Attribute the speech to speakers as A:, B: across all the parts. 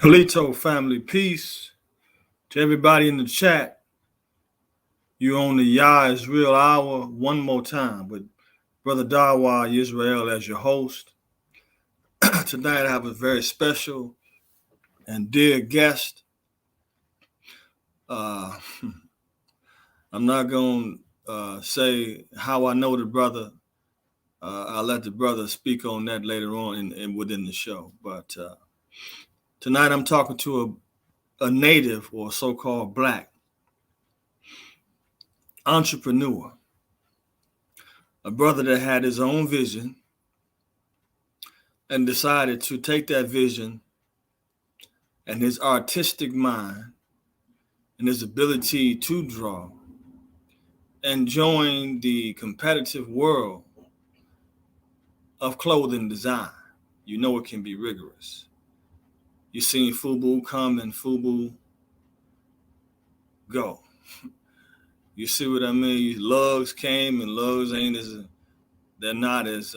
A: Halito family, peace to everybody in the chat. You on the Yah Israel Hour one more time with Brother Dawa Israel as your host. Tonight I have a very special and dear guest. Uh, I'm not going to say how I know the brother. I'll let the brother speak on that later on in within the show. But tonight I'm talking to a native or so-called black entrepreneur, a brother that had his own vision and decided to take that vision and his artistic mind and his ability to draw and join the competitive world of clothing design. You know it can be rigorous. You've seen FUBU come and FUBU go. You see what I mean? Lugs came and lugs they're not as,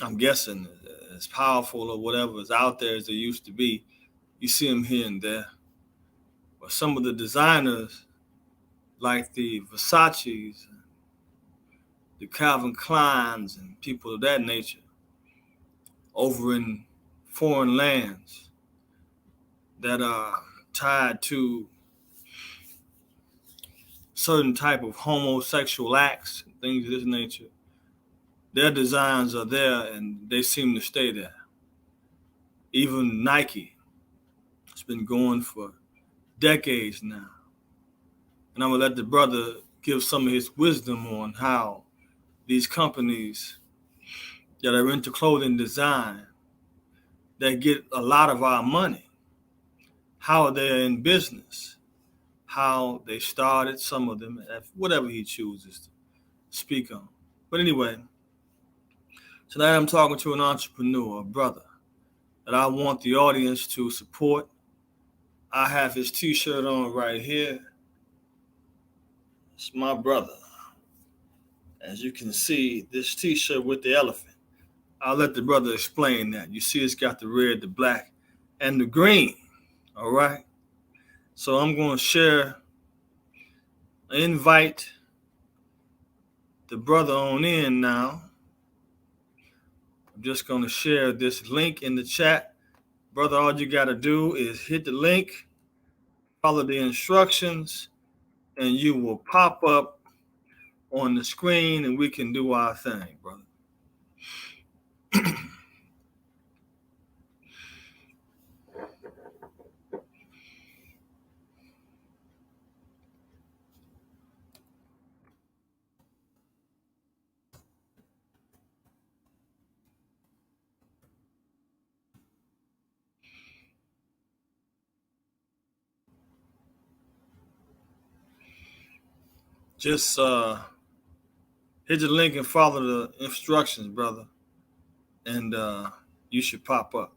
A: I'm guessing, as powerful or whatever is out there as they used to be. You see them here and there. But some of the designers, like the Versace's, the Calvin Kleins, and people of that nature, over in foreign lands that are tied to certain type of homosexual acts and things of this nature, their designs are there and they seem to stay there. Even Nike, it's been going for decades now. And I'm gonna let the brother give some of his wisdom on how these companies that are into clothing design that get a lot of our money, how they're in business, how they started, some of them, whatever he chooses to speak on. But anyway, tonight I'm talking to an entrepreneur, a brother, that I want the audience to support. I have his t-shirt on right here. It's my brother. As you can see, this t-shirt with the elephant. I'll let the brother explain that. You see it's got the red, the black, and the green, all right? So I'm going to invite the brother on in now. I'm just going to share this link in the chat. Brother, all you got to do is hit the link, follow the instructions, and you will pop up on the screen and we can do our thing, brother. Just hit the link and follow the instructions, brother, and you should pop up.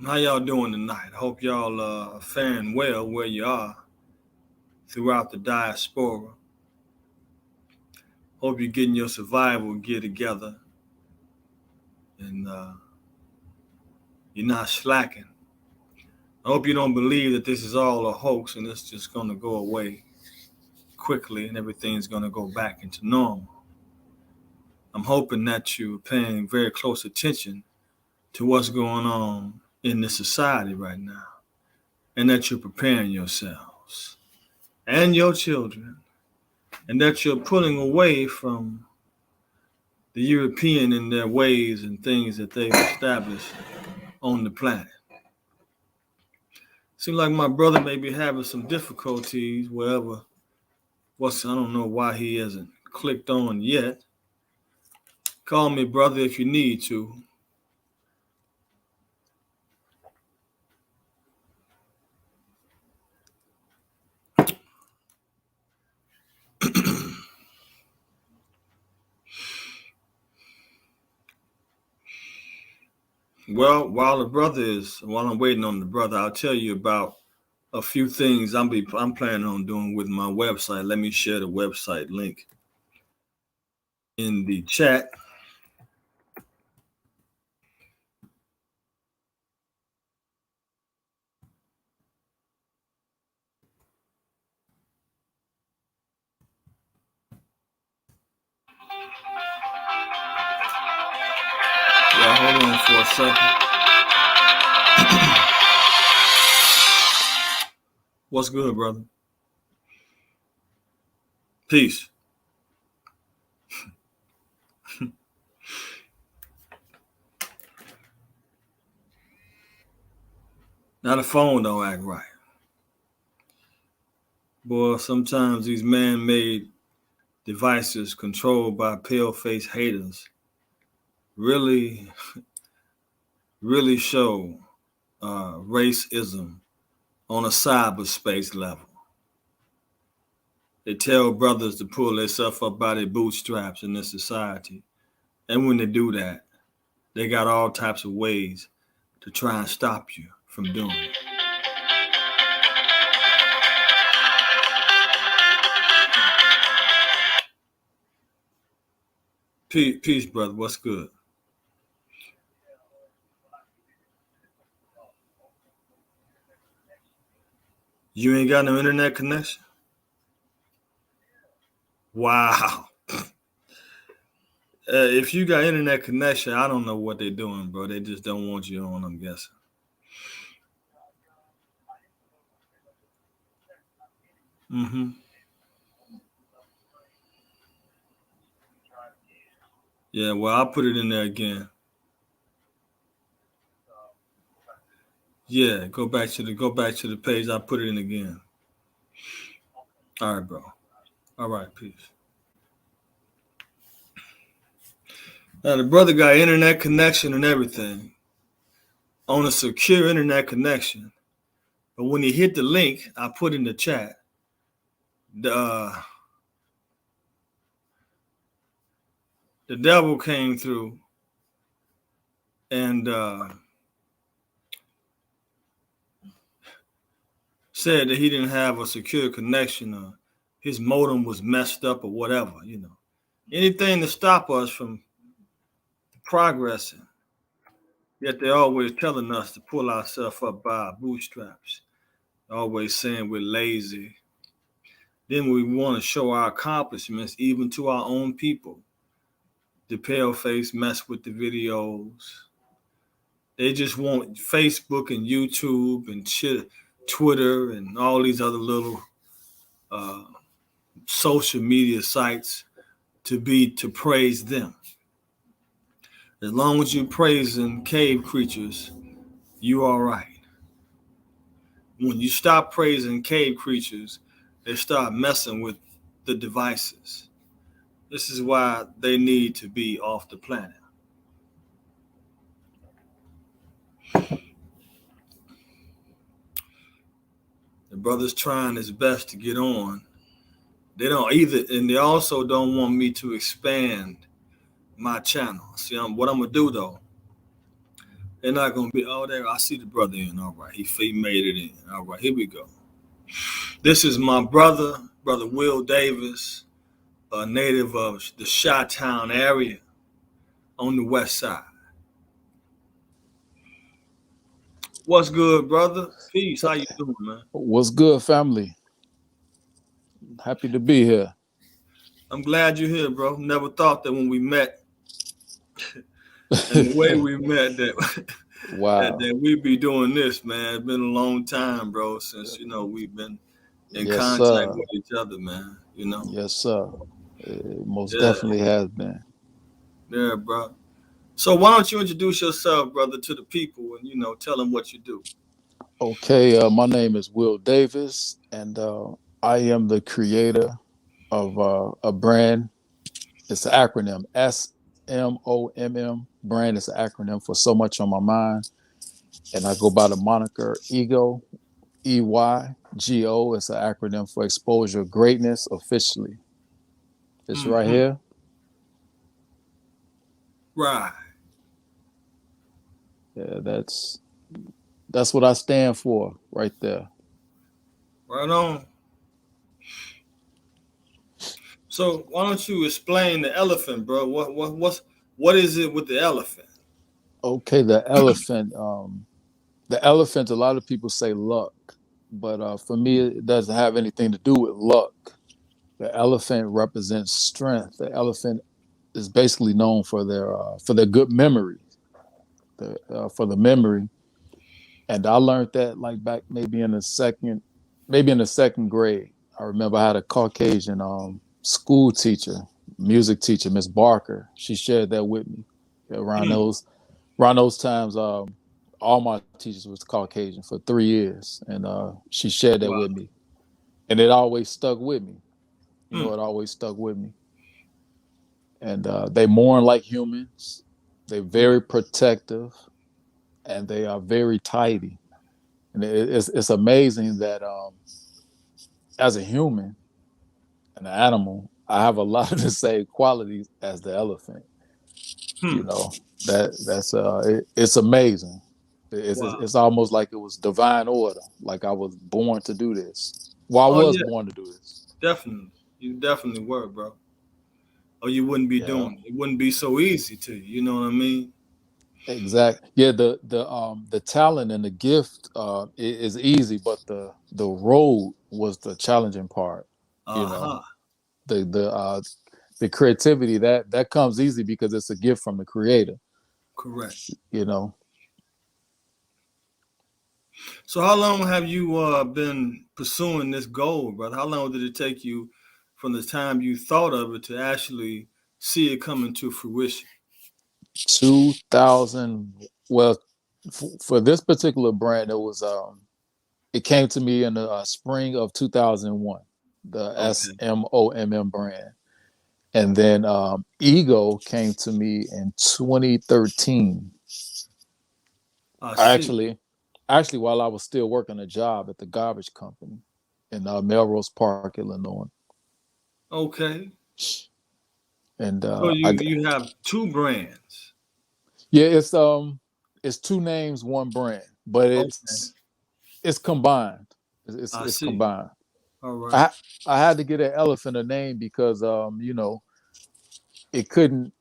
A: How y'all doing tonight? I hope y'all are faring well where you are throughout the diaspora. Hope you're getting your survival gear together and you're not slacking. I hope you don't believe that this is all a hoax and it's just going to go away quickly and everything's going to go back into normal. I'm hoping that you're paying very close attention to what's going on in this society right now and that you're preparing yourselves and your children and that you're pulling away from the European and their ways and things that they've established on the planet. Seems like my brother may be having some difficulties wherever. I don't know why he hasn't clicked on yet. Call me brother if you need to. Well, while I'm waiting on the brother, I'll tell you about a few things I'm planning on doing with my website. Let me share the website link in the chat. Yeah, hold on for a second. What's good, brother? Peace. Now the phone don't act right. Boy, sometimes these man-made devices controlled by pale-faced haters really, really show racism on a cyberspace level. They tell brothers to pull themselves up by their bootstraps in this society. And when they do that, they got all types of ways to try and stop you from doing it. Peace, brother. What's good? You ain't got no internet connection? Wow. If you got internet connection, I don't know what they're doing, bro. They just don't want you on, I'm guessing. Mm-hmm. Yeah, well, I'll put it in there again. Yeah, go back to the page. I'll put it in again. All right, bro. All right, peace. Now the brother got internet connection and everything on a secure internet connection. But when he hit the link I put in the chat, the the devil came through and said that he didn't have a secure connection or his modem was messed up or whatever, Anything to stop us from progressing. Yet they're always telling us to pull ourselves up by our bootstraps. Always saying we're lazy. Then we want to show our accomplishments even to our own people. The pale face mess with the videos. They just want Facebook and YouTube and Twitter and all these other little uh, social media sites to praise them. As long as you're praising cave creatures, you all right. When you stop praising cave creatures, they start messing with the devices. This is why they need to be off the planet. The brother's trying his best to get on. They don't either, and they also don't want me to expand my channel. See, what I'm gonna do though, they're not gonna be. Oh, there, I see the brother in. All right, he made it in. All right, here we go. This is my brother Will Davis, a native of the Chi-Town area on the west side. What's good, brother? Peace. How you doing, man?
B: What's good, family? Happy to be here.
A: I'm glad you're here, bro. Never thought that when we met and the way we met that
B: Wow.
A: that we'd be doing this, man. It's been a long time, bro, since we've been in
B: Yes,
A: contact
B: sir.
A: with each other, man.
B: Yes, sir. It most
A: Yeah,
B: definitely has been.
A: yeah, bro. So why don't you introduce yourself, brother, to the people and tell them what you do.
B: Okay, my name is Will Davis, and I am the creator of a brand. It's an acronym SMOMM. Brand is an acronym for So Much on My Mind, and I go by the moniker Ego. EYGO is an acronym for Exposure Greatness Officially. It's right
A: Mm-hmm.
B: here.
A: Right.
B: Yeah, that's what I stand for right there.
A: Right on. So why don't you explain the elephant, bro? What is it with the elephant?
B: Okay, the elephant. A lot of people say luck, but for me,
A: Hmm.
B: it doesn't have anything to do with luck. The elephant represents strength. The elephant is basically known for their good memory, for the memory. And I learned that like back maybe in the second grade. I remember I had a Caucasian school teacher, music teacher, Miss Barker. She shared that with me around
A: Hmm.
B: those times. All my teachers was Caucasian for 3 years, and she shared that
A: Wow.
B: with me, and it always stuck with me.
A: Hmm.
B: It always stuck with me. And they mourn like humans. They're
A: Yeah.
B: very protective, and they are very tidy. And it's amazing that as a human, an animal, I have a lot of the same qualities as the elephant. You
A: Hmm.
B: know it's amazing.
A: Wow.
B: It's almost like it was divine order. Like I was born to do this. Well, I
A: Oh
B: was
A: yeah,
B: born to do this.
A: definitely. You definitely were, bro. Or you wouldn't be
B: Yeah,
A: doing it. It wouldn't be so easy to you. You know what I mean?
B: exact. Yeah, the talent and the gift is easy, but the road was the challenging part. You know,
A: Uh-huh.
B: the the uh, the creativity that comes easy because it's a gift from the creator.
A: Correct.
B: You know,
A: So how long have you been pursuing this goal, brother? How long did it take you from the time you thought of it to actually see it coming to fruition?
B: 2000. Well, for this particular brand, it came to me in the spring of 2001. The
A: Okay.
B: SMOMM brand, and then Ego came to me in 2013.
A: I
B: I
A: see.
B: actually, while I was still working a job at the garbage company in Melrose Park, Illinois,
A: Okay.
B: and
A: So you have two brands.
B: yeah, it's two names, one brand, but
A: Okay.
B: it's combined.
A: I
B: It's
A: see.
B: combined.
A: All right.
B: I I had to get an elephant a name because it couldn't.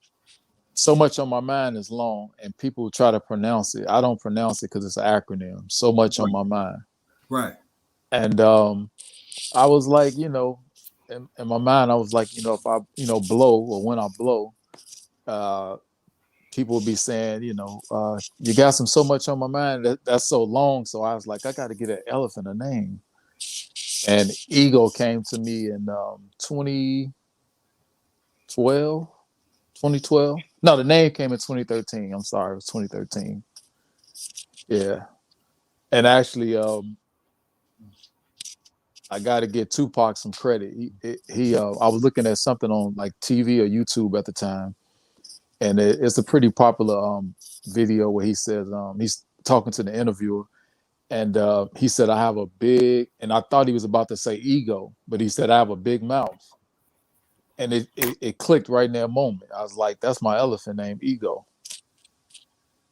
B: So much on my mind is long, and people try to pronounce it. I don't pronounce it because it's an acronym. So much on
A: Right.
B: my mind,
A: Right.
B: and I was like, in my mind, I was like, if I, blow or when I blow, uh, people will be saying, you got so much on my mind that's so long. So I was like, I got to get an elephant a name. And Ego came to me in 2012, 2012. No, the name came in 2013. I'm sorry, it was 2013. Yeah. And actually, I got to get Tupac some credit. I was looking at something on like TV or YouTube at the time, and it's a pretty popular video where he says he's talking to the interviewer, and he said, "I have a big," and I thought he was about to say ego, but he said, "I have a big mouth," and it clicked right in that moment. I was like, "That's my elephant named Ego,"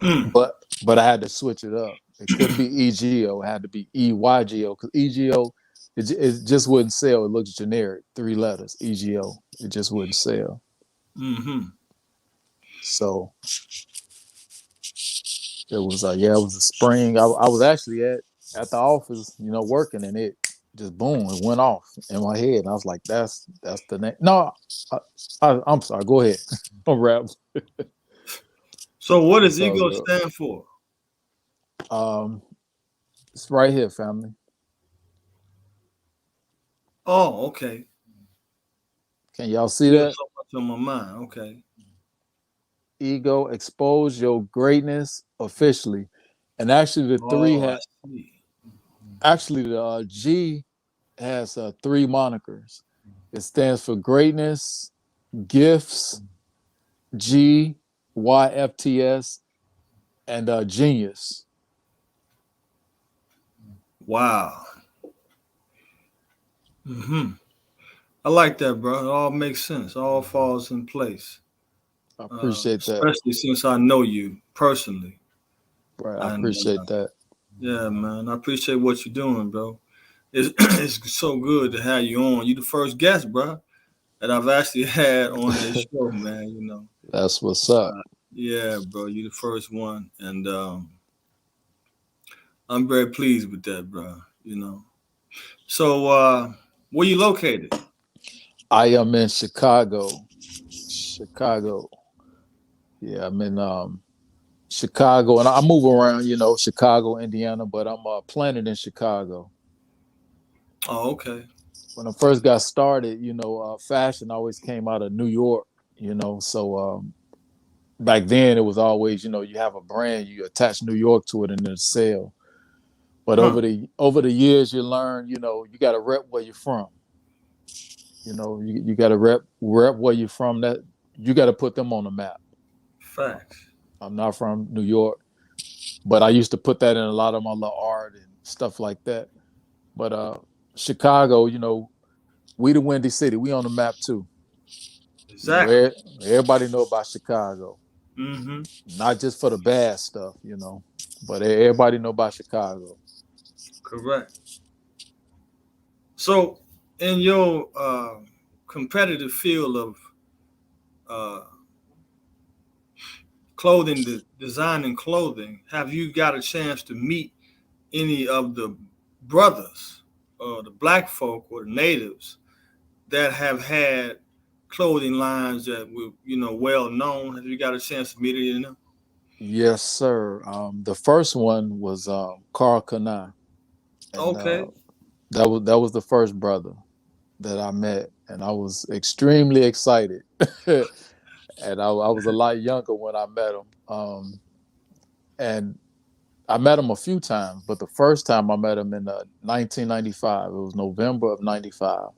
A: Mm.
B: but I had to switch it up. It couldn't be EGO; it had to be EYGO because EGO it just wouldn't sell. It looks generic, 3 letters EGO. It just wouldn't sell.
A: Mm-hmm.
B: So it was a spring. I was actually at the office, working, and it just boom, it went off in my head. And I was like, that's the name. No, I'm sorry. Go ahead. I'm rap.
A: So what does
B: It's all
A: ego
B: good.
A: stand for?
B: Um, it's right here, family.
A: Oh, okay.
B: Can y'all see
A: Still
B: that?
A: so much on my mind. Okay.
B: Ego, expose your greatness officially. And actually, the three
A: Oh, I
B: had
A: see.
B: actually the G has three monikers. It stands for greatness, gifts, GYFTS, and genius.
A: Wow. Mm-hmm. I like that, bro. It all makes sense. All falls in place.
B: I appreciate that.
A: Especially since I know you personally.
B: Right. I
A: And
B: appreciate that.
A: yeah, man, I appreciate what you're doing, bro. It's it's so good to have you on. You the first guest, bro, that I've actually had on this show, man.
B: That's what's up.
A: Yeah, bro, you the first one, and I'm very pleased with that, bro. So, where you located?
B: I am in Chicago. Chicago. Yeah, I'm in Chicago, and I move around. Chicago, Indiana, but I'm planted in Chicago.
A: Oh, okay.
B: When I first got started, fashion always came out of New York. So back then it was always, you have a brand, you attach New York to it, and then sell. But
A: Huh.
B: over the years, you learn, you got to rep where you're from. You got to rep where you're from. That you got to put them on the map.
A: Facts.
B: I'm not from New York, but I used to put that in a lot of my little art and stuff like that. But Chicago, we the Windy City. We on the map too. You know,
A: Exactly.
B: everybody know about Chicago,
A: Mm-hmm.
B: not just for the bad stuff, but everybody know about Chicago.
A: Correct. So, in your competitive field of uh, clothing, designing clothing, have you got a chance to meet any of the brothers, or the black folk, or the natives that have had clothing lines that were, well known? Have you got a chance to meet any of them?
B: Yes, sir. The first one was Carl Kanai, and
A: Okay.
B: that was the first brother that I met, and I was extremely excited. And I was a lot younger when I met him. And I met him a few times, but the first time I met him in 1995, it was November of '95.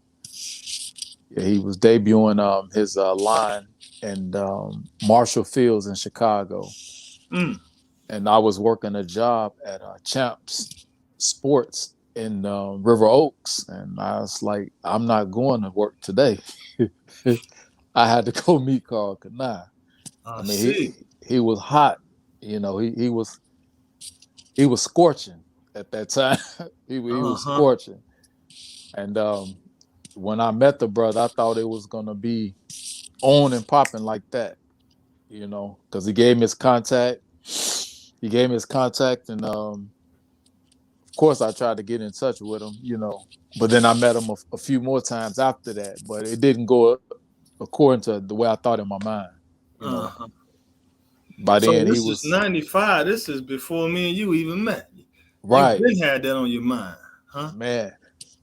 B: Yeah, he was debuting his line in Marshall Fields in Chicago,
A: Mm.
B: and I was working a job at Champs Sports in River Oaks, and I was like, I'm not going to work today. I had to go meet Carl Kanai. I
A: I
B: mean,
A: see.
B: he was hot. He was scorching at that time. he was
A: Uh-huh.
B: scorching, and when I met the brother, I thought it was gonna be on and popping like that, because he gave me his contact. He gave me his contact, and of course, I tried to get in touch with him, but then I met him a few more times after that, but it didn't go according to the way I thought in my mind, you know.
A: Uh-huh.
B: By
A: So
B: then, he
A: this is
B: was
A: 95. This is before me and you even met. You've
B: right,
A: been had that on your mind, huh?
B: man.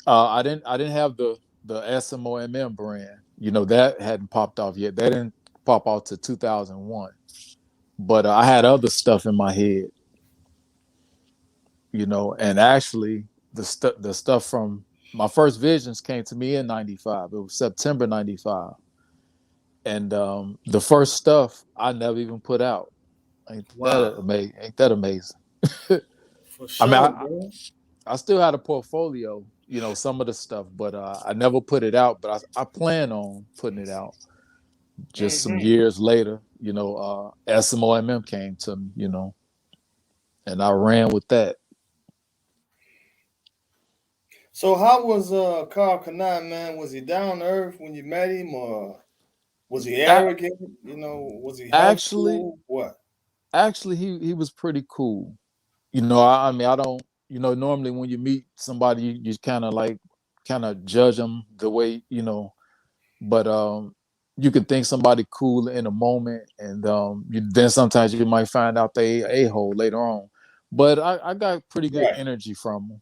B: I didn't have the SMOMM brand, that hadn't popped off yet. That didn't pop out to 2001, but I had other stuff in my head, and actually the stuff from my first visions came to me in '95. It was September '95, and the first stuff I never even put out. Ain't that
A: Wow.
B: amazing? Ain't that amazing?
A: For
B: I mean,
A: sure, bro.
B: I still had a portfolio, some of the stuff, but I never put it out. But I plan on putting it out. Just some
A: Hmm.
B: years later, SMOMM came to me, and I ran with that.
A: So how was Carl Kanai, man? Was he down to earth when you met him, or was he
B: A-
A: arrogant? Was he
B: actually,
A: helpful? What?
B: actually, he was pretty cool. I mean, I don't, normally when you meet somebody, you kind of judge them the way, but you could think somebody cool in a moment, and then sometimes you might find out they a-hole later on. But I got pretty good
A: Right.
B: energy from them.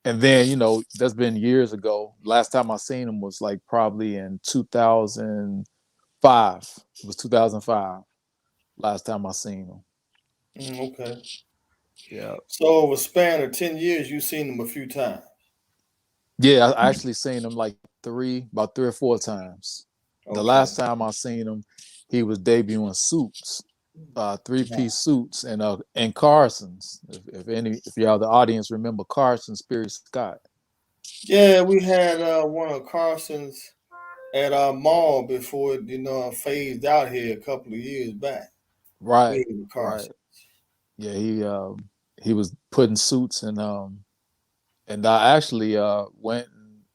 B: And then that's been years ago. Last time I seen him was like probably in 2005. It was 2005. Last time I seen him.
A: Okay.
B: Yeah,
A: So over a span of 10 years, you've seen him a few times.
B: yeah. I actually seen him like about 3 or 4 times. The
A: Okay.
B: last time I seen him, he was debuting Suits, three-piece suits, and Carson's. If y'all the audience remember Carson Spirit Scott.
A: Yeah, we had one of Carson's at our mall before it, phased out here a couple of years back. We
B: Right,
A: had
B: right.
A: Carson.
B: Yeah, he was putting suits and I actually went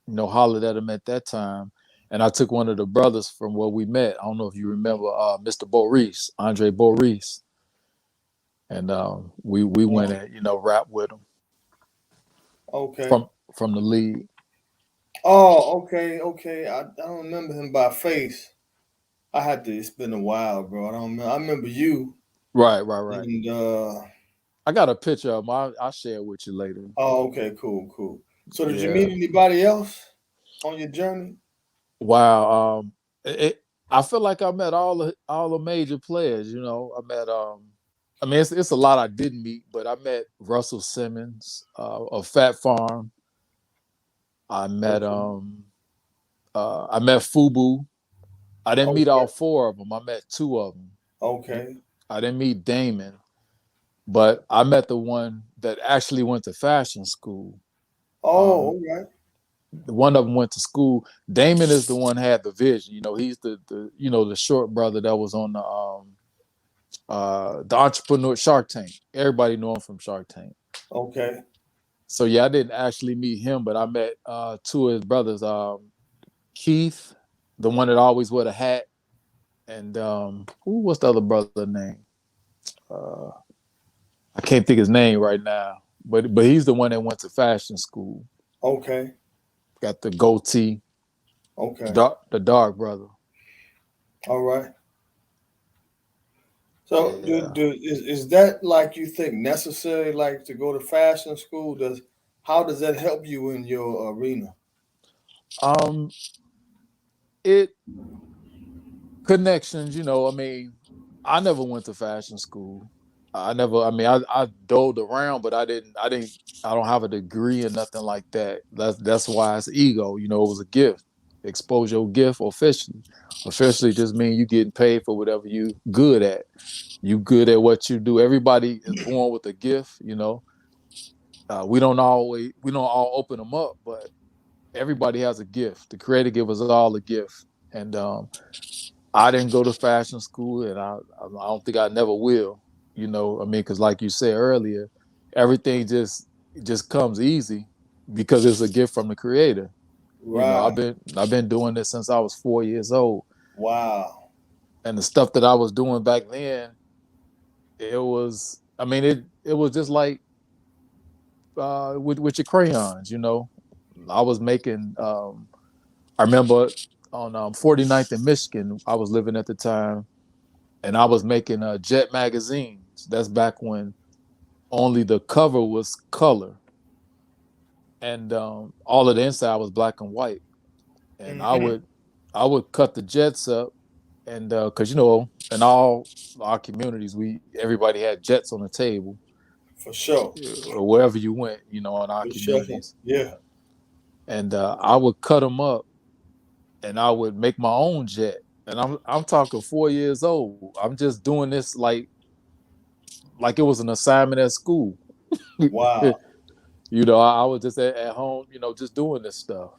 B: and hollered at him at that time. And I took one of the brothers from where we met. I don't know if you remember Mr. Boris, Andre Boris, and we went
A: Oh,
B: and rap with him
A: okay.
B: from from the league.
A: Oh, okay, okay. I don't remember him by face. I had to. It's been a while, bro. I don't remember. I remember you,
B: Right, right, right.
A: and
B: I got a picture of him. I'll share it with you later.
A: oh, okay, cool, cool. So, did you
B: Yeah.
A: meet anybody else on your journey?
B: Wow. I feel like I met all the major players. I met I mean it's a lot I didn't meet, but I met Russell Simmons of Fat Farm. I met
A: Okay,
B: Fubu. I didn't meet all
A: okay,
B: four of them. I met two of them.
A: okay.
B: I didn't meet Damon, but I met the one that actually went to fashion school.
A: Oh,
B: Um,
A: all right.
B: one of them went to school. Damon is the one had the vision. He's the the short brother that was on the entrepreneur Shark Tank. Everybody know him from Shark Tank.
A: Okay,
B: So yeah, I didn't actually meet him, but I met two of his brothers. Keith, the one that always wore a hat, and who was the other brother name? Uh, I can't think his name right now, but he's the one that went to fashion school.
A: okay,
B: Got the goatee,
A: okay.
B: the dark brother.
A: All right. So,
B: Yeah.
A: is that like you think necessary, like to go to fashion school? How does that help you in your arena?
B: Um, it connections. I mean, I never went to fashion school. I never. I mean, I doled around, but I didn't. I don't have a degree or nothing like that. That's why it's ego. It was a gift. Expose your gift officially. Officially just mean you getting paid for whatever you good at. You good at what you do. Everybody is born with a gift. We don't all open them up, but everybody has a gift. The creator give us all a gift, and I didn't go to fashion school, and I don't think I never will. I mean, because like you said earlier, everything just comes easy because it's a gift from the creator. I've
A: Right.
B: been doing this since I was 4 years old,
A: Wow.
B: and the stuff that I was doing back then, it was. I mean, it was just like with your crayons. I was making. I remember on 49th in Michigan, I was living at the time, and I was making Jet magazines. That's back when only the cover was color, and all of the inside was black and white. And I
A: Mm-hmm.
B: would I would cut the Jets up, and because in all our communities, we everybody had Jets on the table,
A: For sure.
B: or wherever you went, in our
A: For sure.
B: communities,
A: Yeah.
B: and I would cut them up, and I would make my own jet. And I'm talking 4 years old. I'm just doing this like it was an assignment at school.
A: Wow.
B: I was just at home, just doing this stuff,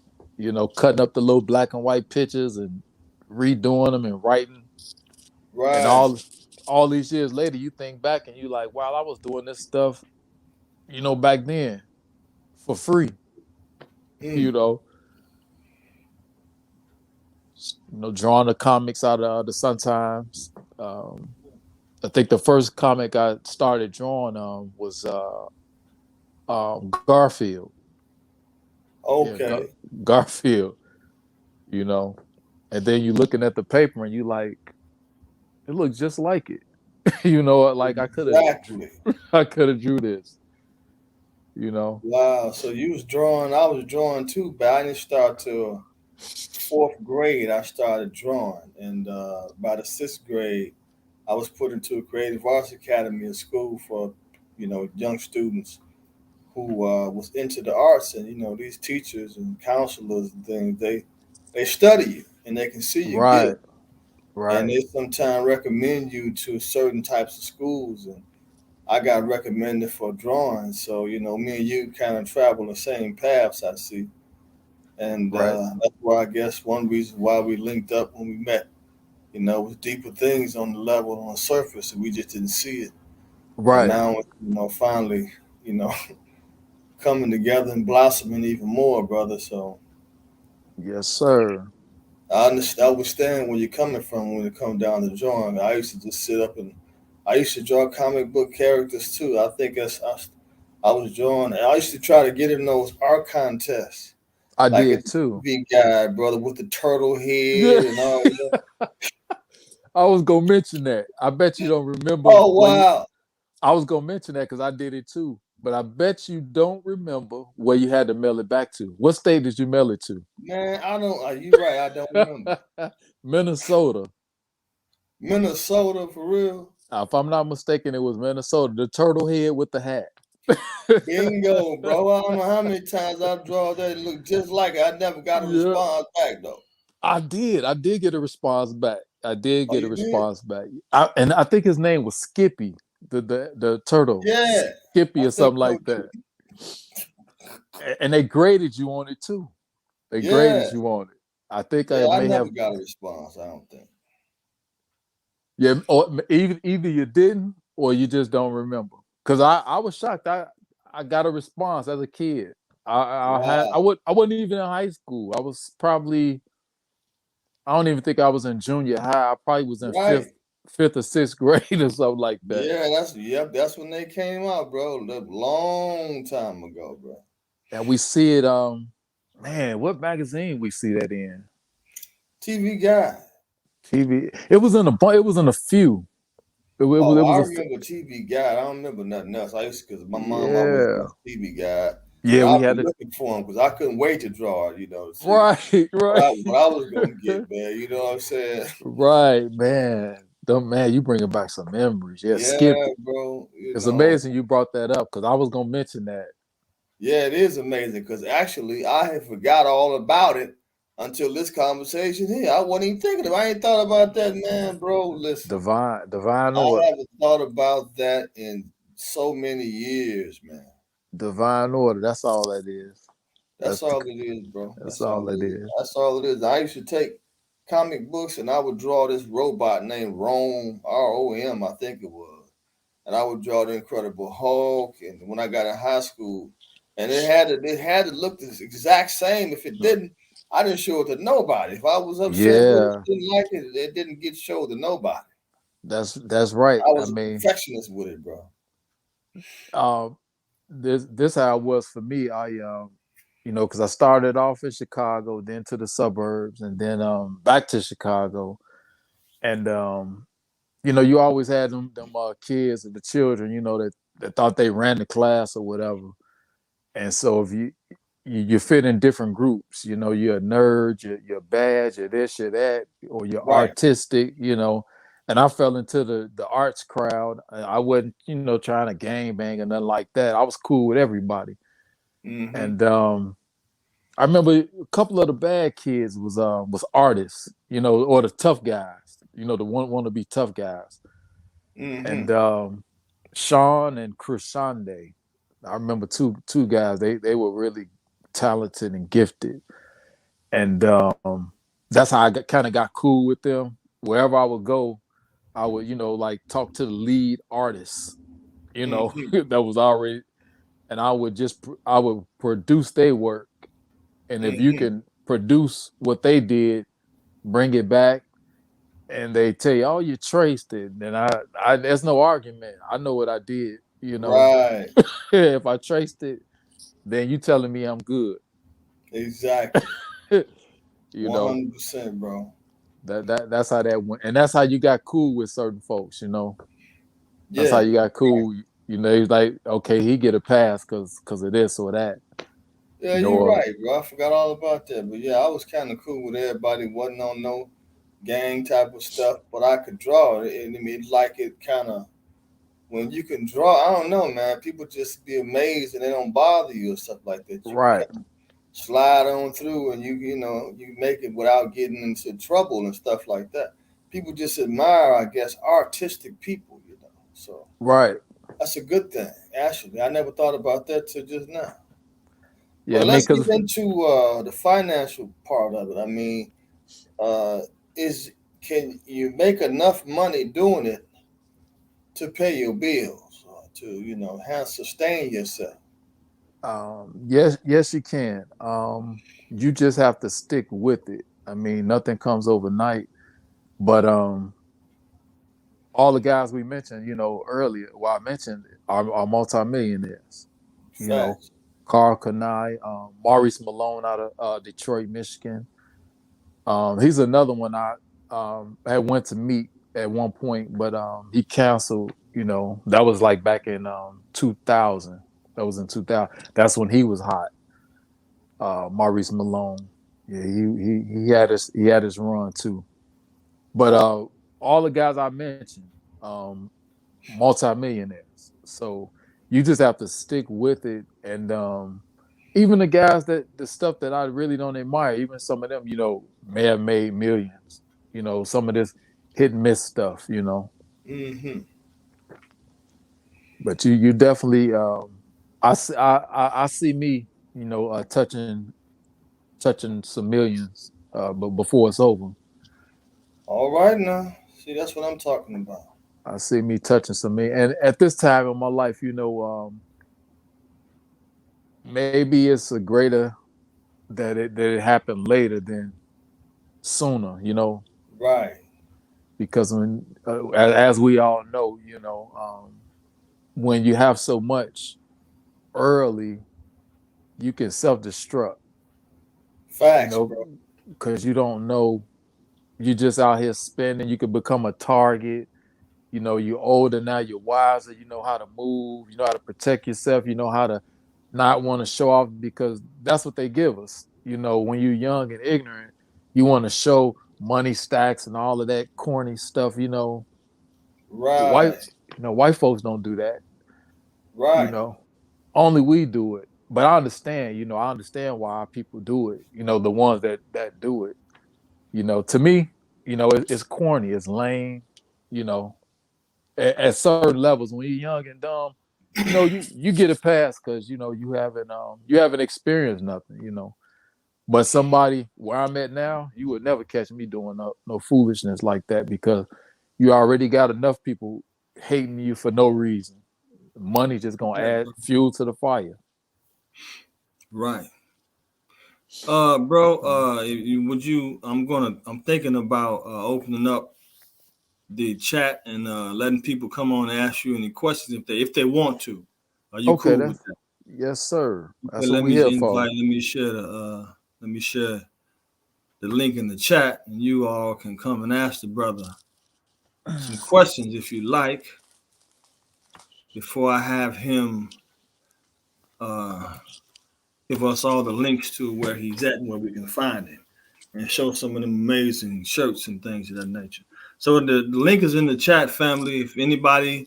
B: cutting up the little black and white pictures and redoing them and writing. And
A: Right.
B: all these years later, you think back and you like, wow, I was doing this stuff, back then for free, you
A: Mm.
B: know, drawing the comics out of the Sun Times. I think the first comic I started drawing was Garfield. Yeah,
A: Okay.
B: Garfield, you know. And then you looking at the paper and you like, it looks just like it. Like
A: Exactly.
B: I could have drew this, you know.
A: Wow. So you was drawing. I was drawing too, but I didn't start till fourth grade. I started drawing, and by the sixth grade, I was put into a creative arts academy at school for, young students who was into the arts, and these teachers and counselors and things. They study you, and they can see your
B: Right,
A: gift, and
B: right,
A: they sometimes recommend you to certain types of schools. And I got recommended for drawing, so me and you kind of travel the same paths. I see, and
B: right.
A: that's why I guess one reason why we linked up when we met. Was deeper things on the level on the surface, and we just didn't see it. and
B: Right.
A: now finally, you know, coming together and blossoming even more, brother. So
B: Yes, sir.
A: I understand where you're coming from when it comes down to drawing. I used to just sit up and I used to draw comic book characters too. I think I was drawing. I used to try to get in those art contests,
B: I
A: like as
B: did
A: a
B: too.
A: TV guy, brother, with the turtle
B: Yeah.
A: head and all that.
B: I was gonna mention that. I bet you don't remember
A: Oh
B: where you.
A: wow,
B: I was gonna mention that because I did it too. But I bet you don't remember where you had to mail it back to. What state did you mail it to?
A: man! I don't. You right. I don't remember.
B: Minnesota.
A: Minnesota for real.
B: If I'm not mistaken, it was Minnesota. The turtle head with the hat.
A: Bingo, bro. I don't know how many times I draw that. It looked just like it. I never got a
B: Yeah,
A: response back though.
B: I did. I did get a response back. I did
A: Oh,
B: get a
A: you did?
B: response back. And I think his name was Skippy, the turtle,
A: Yeah.
B: Skippy
A: I
B: or
A: think
B: something
A: so
B: like
A: too.
B: that. And they graded you on it too. They
A: Yeah.
B: graded you on it. I think I
A: Yeah, I
B: may
A: never
B: have.
A: got a response, I don't think.
B: Yeah, or either you didn't or you just don't remember. Because I was shocked. I got a response as a kid.
A: Wow.
B: I wasn't even in high school. I was probably I don't even think I was in junior high. I probably was in
A: Right.
B: fifth or sixth grade or something like that.
A: Yeah, that's when they came out, bro. A long time ago, bro.
B: And we see it. Man, what magazine we see that in?
A: TV Guide.
B: TV. It was in a It was in a few.
A: Oh,
B: It was
A: I
B: a.
A: remember TV Guide. I don't remember nothing else. I used to, because my mom always
B: Yeah.
A: got TV Guide, and
B: Yeah, we
A: I'd
B: had
A: be
B: it.
A: looking for them because I couldn't wait to draw it, to see
B: Right, right.
A: what I was gonna get, man. You know what I'm saying?
B: Right, man. Man, you bringing back some memories. Yeah,
A: Yeah,
B: Skippy.
A: bro.
B: It's amazing you brought that up because I was gonna mention that.
A: Yeah, it is amazing because actually I had forgot all about it until this conversation here. I wasn't even thinking of it. I ain't thought about that, man, bro. Listen,
B: Divine
A: I
B: order.
A: haven't thought about that in so many years, man.
B: Divine order. That's all that is.
A: That's
B: That's the,
A: all it is, bro.
B: that's
A: That's all
B: all
A: it
B: it
A: is.
B: is.
A: That's all it is. I used to take comic books and I would draw this robot named Rome, ROM, I think it was. And I would draw the Incredible Hulk. And when I got in high school, and it had to look the exact same. If it didn't, I didn't show it to nobody. If I was upset with it,
B: Yeah,
A: didn't like it, it didn't get showed to nobody.
B: that's right.
A: I
B: I
A: was a
B: mean,
A: perfectionist with it, bro.
B: uh, this how it was for me. Because I started off in Chicago, then to the suburbs, and then back to Chicago, and you always had them kids or the children, that thought they ran the class or whatever. And so if you fit in different groups, you're a nerd, you're bad, you're this, you're that, or you're
A: Right.
B: artistic, And I fell into the arts crowd. I wasn't, trying to gang bang or nothing like that. I was cool with everybody.
A: Mm-hmm.
B: And I remember a couple of the bad kids was artists, or the tough guys, the one want to be tough guys.
A: Mm-hmm.
B: And Sean and Krishande. I remember two guys. They were really talented and gifted, and that's how I kind of got cool with them. Wherever I would go, I would like talk to the lead artists,
A: Mm-hmm.
B: that was already, and I would produce their work, and if you
A: Mm-hmm.
B: can produce what they did, bring it back, and they tell you, oh, you traced it, then I there's no argument. I know what I did.
A: Right.
B: If I traced it, then you telling me I'm good.
A: Exactly.
B: you know
A: 100%, bro.
B: that's how that went, and that's how you got cool with certain folks. That's how
A: Yeah.
B: you got cool. He's like, okay, he get a pass because of this or that.
A: Yeah,
B: You
A: you're
B: know,
A: right, bro. I forgot all about that. But yeah, I was kind of cool with everybody. Wasn't on no gang type of stuff, but I could draw. And I mean, like it kind of, when you can draw, I don't know, man. People just be amazed and they don't bother you or stuff like that. You can
B: right,
A: kind of slide on through and you make it without getting into trouble and stuff like that. People just admire, I guess, artistic people. So
B: right.
A: that's a good thing, actually. I never thought about that till just now.
B: Yeah,
A: But
B: I mean,
A: let's get
B: because
A: into the financial part of it. I mean, uh, is can you make enough money doing it to pay your bills? to have sustain yourself.
B: Yes, you can. You just have to stick with it. I mean, nothing comes overnight. But all the guys we mentioned, earlier, well, I mentioned are multimillionaires. You know,
A: Facts.
B: Carl Kanai, Maurice Malone out of Detroit, Michigan. He's another one I had went to meet at one point, but he canceled. That was like back in 2000. That was in 2000. That's when he was hot. Maurice Malone. Yeah, he had his run too. But all the guys I mentioned, um, multimillionaires. So you just have to stick with it. And even the guys the stuff that I really don't admire, even some of them, may have made millions. Some of this hit and miss stuff.
A: Mm-hmm.
B: But you definitely, I see me, touching some millions, but before it's over.
A: All right now. See, that's what I'm talking about.
B: I see me touching some million. And at this time in my life, maybe it's a greater that it happened later than sooner.
A: Right.
B: Because as we all know, when you have so much early, you can self-destruct, you
A: Facts,
B: know,
A: bro.
B: because you don't know, you just out here spending, you could become a target. You're older now, you're wiser, you know how to move, you know how to protect yourself, you know how to not want to show off because that's what they give us. When you're young and ignorant, you want to show money stacks and all of that corny stuff. White,
A: Right.
B: white folks don't do that. You
A: Right.
B: know, only we do it. But I understand. I understand why people do it. The ones that do it. To me, it's corny, it's lame. You know, at certain levels when you're young and dumb, you get it past because you haven't experienced nothing. But somebody where I'm at now, you would never catch me doing no foolishness like that because you already got enough people hating you for no reason. Money just gonna
A: Right,
B: add
A: bro.
B: fuel to the fire.
A: Right. Bro, would you? I'm thinking about opening up the chat and letting people come on and ask you any questions if they want to. Are you
B: Okay,
A: cool with
B: that's
A: that?
B: yes, sir.
A: Okay,
B: That's what
A: let
B: we
A: me
B: here
A: invite.
B: for.
A: Let me share the link in the chat, and you all can come and ask the brother some questions if you like. Before I have him uh, give us all the links to where he's at and where we can find him, and show some of them amazing shirts and things of that nature. So the link is in the chat, family. If anybody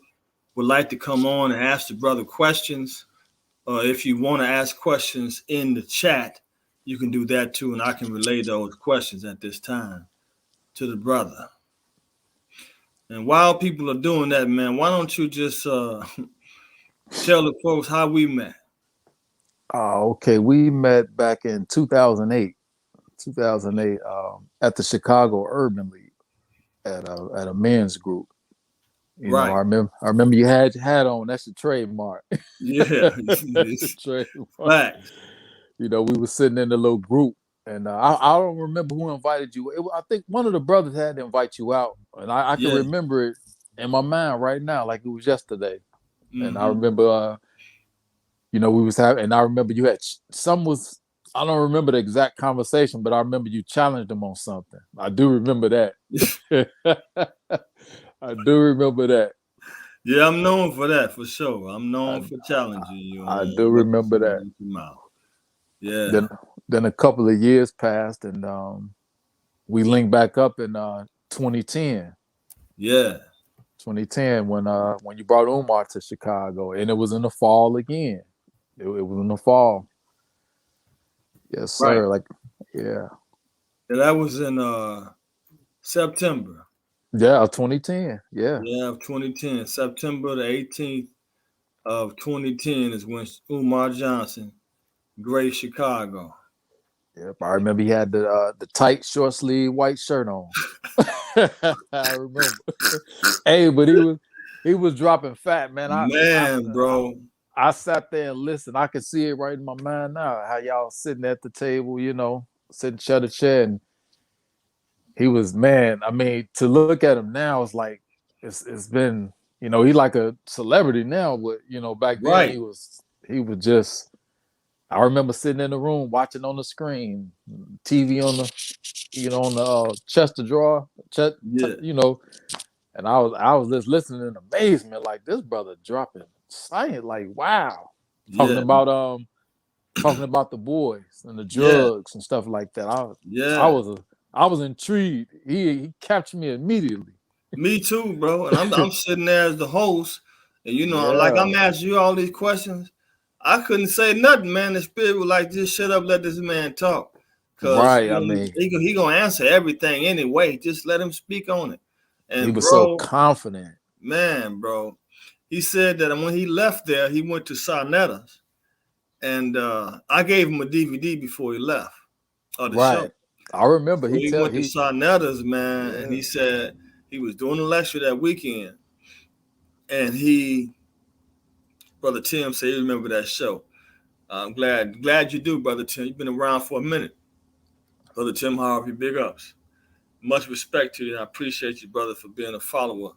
A: would like to come on and ask the brother questions, or if you want to ask questions in the chat, you can do that too, and I can relay those questions at this time to the brother. And while people are doing that, man, why don't you just tell the folks how we met?
B: Okay, we met back in 2008. 2008 at the Chicago Urban League at a men's group. I
A: Right.
B: remember. I remember you had your hat on. That's your trademark.
A: Yeah.
B: That's your trademark.
A: Facts.
B: We were sitting in the little group, and I don't remember who invited you. I think one of the brothers had to invite you out, and I can
A: Yeah.
B: remember it in my mind right now, like it was yesterday. And I
A: Mm-hmm.
B: remember, we was having, and I remember you had some was. I don't remember the exact conversation, but I remember you challenged them on something. I do remember that. I do remember that.
A: Yeah, I'm known for that for sure. I'm known
B: I,
A: for challenging you
B: I
A: on
B: do
A: what you
B: remember
A: say
B: that.
A: out your mouth. Yeah.
B: Then then a couple of years passed, and we linked back up in 2010.
A: Yeah.
B: 2010 when you brought Umar to Chicago, and it was in the fall again. It was in the fall. Yes,
A: Right.
B: sir. Like, yeah,
A: Yeah, that was in September.
B: yeah, 2010. Yeah,
A: Yeah, of 2010. September the 18th of 2010 is when Umar Johnson graced Chicago.
B: yep. I remember he had the tight short sleeve white shirt on. I remember. Hey, but he was dropping fat, man.
A: Man, bro.
B: I sat there and listened. I could see it right in my mind now. How y'all sitting at the table, sitting chair to chair, and he was, man. I mean, to look at him now, it's like it's been, he like a celebrity now. But back then
A: Right.
B: he was just. I remember sitting in the room watching on the screen, TV on the on the chest of drawer,
A: Yeah.
B: and I was just listening in amazement, like this brother dropping science, like wow, talking
A: Yeah.
B: about talking about the boys and the
A: Yeah.
B: drugs and stuff like that. I
A: Yeah.
B: was a I was intrigued. He captured me immediately.
A: Me too, bro. And I'm sitting there as the host, and like
B: Yeah,
A: I'm asking you all these questions. I couldn't say nothing, man. The spirit was like, just shut up, let this man talk. Cause
B: right. I mean,
A: he gonna answer everything anyway. Just let him speak on it.
B: he
A: And
B: was so
A: bro,
B: confident.
A: man, bro, he said that when he left there, he went to Sarnetta's, and I gave him a DVD before he left of the show.
B: Right. I remember
A: So
B: he
A: he
B: tell
A: went to
B: he
A: Sarnetta's, man, and
B: yeah
A: he said he was doing a lecture that weekend, and Brother Tim said he remember that show. I'm glad you do, Brother Tim. You've been around for a minute. Brother Tim Harvey, big ups. Much respect to you. I appreciate you, brother, for being a follower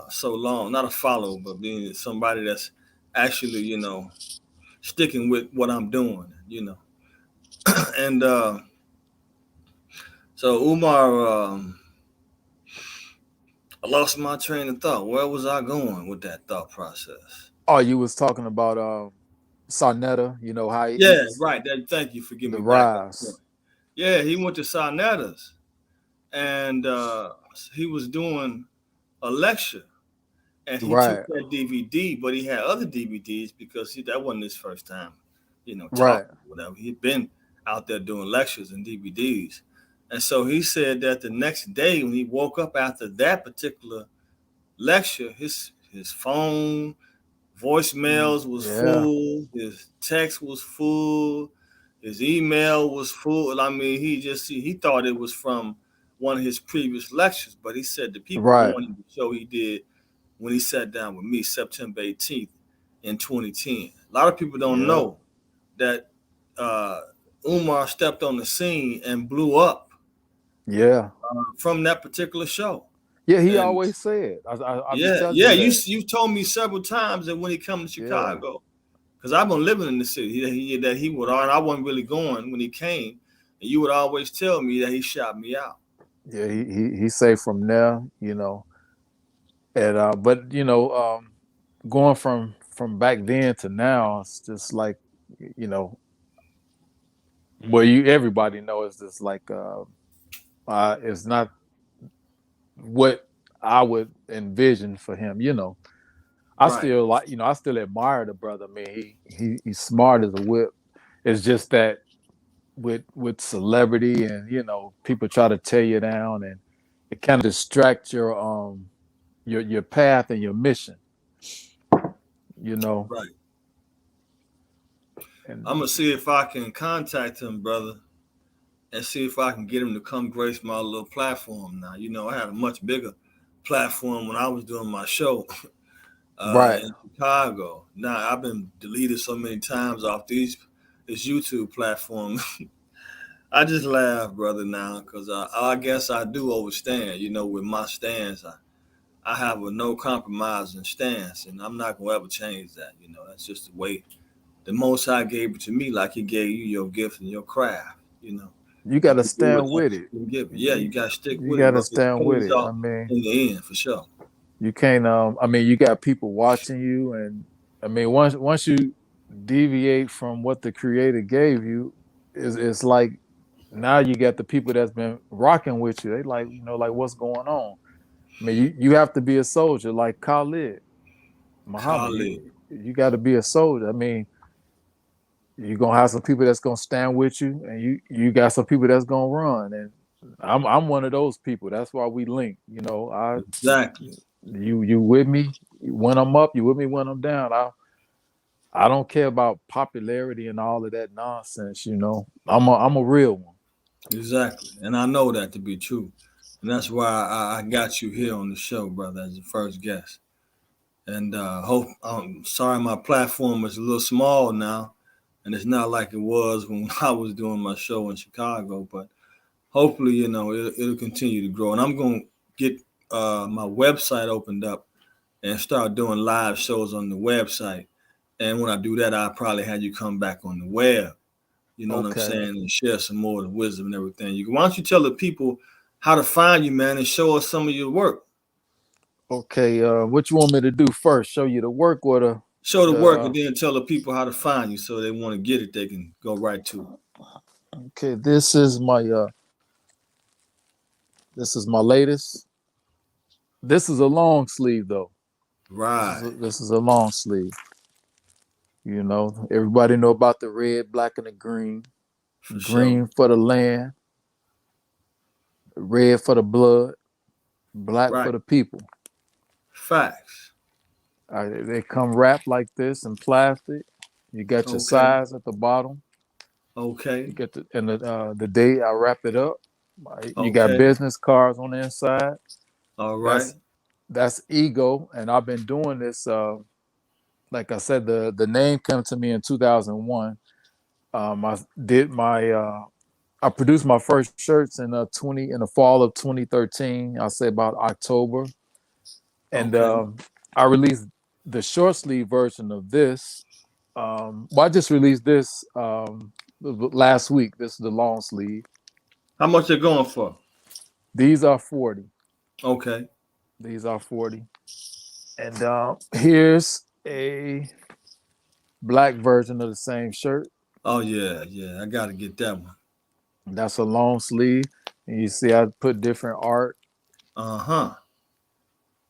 A: so long. Not a follower, but being somebody that's actually, sticking with what I'm doing. And so Umar, I lost my train of thought. Where was I going with that thought process?
B: oh, you was talking about Sarnetta, how
A: Yeah,
B: he's
A: right. Thank you for getting
B: the
A: me back on
B: rise.
A: point. Yeah, he went to Sarnetta's, and he was doing a lecture, and he took
B: Right,
A: that DVD, but he had other DVDs because that wasn't his first time,
B: right,
A: talking, whatever. He'd been out there doing lectures and DVDs. And so he said that the next day when he woke up after that particular lecture, his phone voicemails was
B: yeah,
A: full, his text was full, his email was full. I mean, he thought it was from one of his previous lectures, but he said the people
B: right,
A: wanted the show he did when he sat down with me September 18th in 2010. A lot of people don't
B: yeah,
A: know that Umar stepped on the scene and blew up
B: yeah,
A: from that particular show.
B: yeah. He
A: And
B: always said, I be
A: yeah,
B: telling
A: yeah,
B: you
A: you
B: that.
A: you told me several times that when he come to
B: Yeah,
A: Chicago, because I've been living in the city, that he would, and I wasn't really going when he came, and you would always tell me that he shot me out.
B: yeah. He say from there, and but going from back then to now, it's just like you know, well, you everybody knows it's just like it's not what I would envision for him. I
A: Right,
B: still I still admire the brother. I mean, he's smart as a whip. It's just that with celebrity and people try to tear you down and it kind of distract your path and your mission. You know,
A: right. I'm
B: and
A: gonna see if I can contact him, brother, and see if I can get him to come grace my little platform. Now, I had a much bigger platform when I was doing my show
B: right,
A: in Chicago. Now I've been deleted so many times off this YouTube platform. I just laugh, brother, now because I guess I do overstand. With my stance, I have a no compromising stance, and I'm not gonna ever change that. That's just the way the Most High gave it to me, like He gave you your gift and your craft.
B: you got
A: And
B: to
A: you do what
B: stand with it.
A: you given. Yeah, you
B: You,
A: gotta stick
B: you
A: with it,
B: got to
A: bro. It
B: stand with
A: pays
B: it. I
A: off
B: mean,
A: in the end for sure.
B: you can't. I mean, you got people watching you, and I mean, once you deviate from what the Creator gave you, it's like now you got the people that's been rocking with you. They like, like what's going on. I mean, you have to be a soldier like Khalid Muhammad.
A: Khalid,
B: You got to be a soldier. I mean, you're gonna have some people that's gonna stand with you, and you got some people that's gonna run. And I'm one of those people. That's why we link.
A: exactly,
B: You with me when I'm up. You with me when I'm down. I don't care about popularity and all of that nonsense. I'm a real one.
A: exactly, and I know that to be true, and that's why I got you here on the show, brother, as the first guest. And hope. I'm sorry, my platform is a little small now, and it's not like it was when I was doing my show in Chicago. But hopefully, it'll continue to grow. And I'm gonna get my website opened up and start doing live shows on the website. And when I do that, I'll probably have you come back on the web. You know what I'm
B: Okay.
A: saying? And share some more of the wisdom and everything. Why don't you tell the people how to find you, man, and show us some of your work?
B: Okay. What you want me to do first? Show you the work or
A: Show the work
B: the
A: and then tell the people how to find you so they want to get it, they can go right to it.
B: okay, this is my latest. This is a long sleeve though. This is
A: Right.
B: this is a long sleeve. Everybody know about the red, black, and the green.
A: For sure.
B: Green for the land, red for the blood, black for
A: Right.
B: the people.
A: Facts.
B: They come wrapped like this in plastic. You got your
A: Okay.
B: size at the bottom. You
A: Okay.
B: get the day I wrap it up. You got
A: Okay.
B: business cards on the inside.
A: All right.
B: That's that's ego, and I've been doing this. Like I said, the name came to me in 2001. I did my I produced my first shirts in the fall of 2013. I say about October, and
A: Okay.
B: I released the short sleeve version of this. Well, I just released this last week. This is the long sleeve.
A: How much they're going for?
B: These are 40.
A: Okay.
B: These are 40. And here's a black version of the same shirt.
A: Oh yeah, yeah. I gotta get that one.
B: That's a long sleeve. And you see, I put different art,
A: Uh-huh.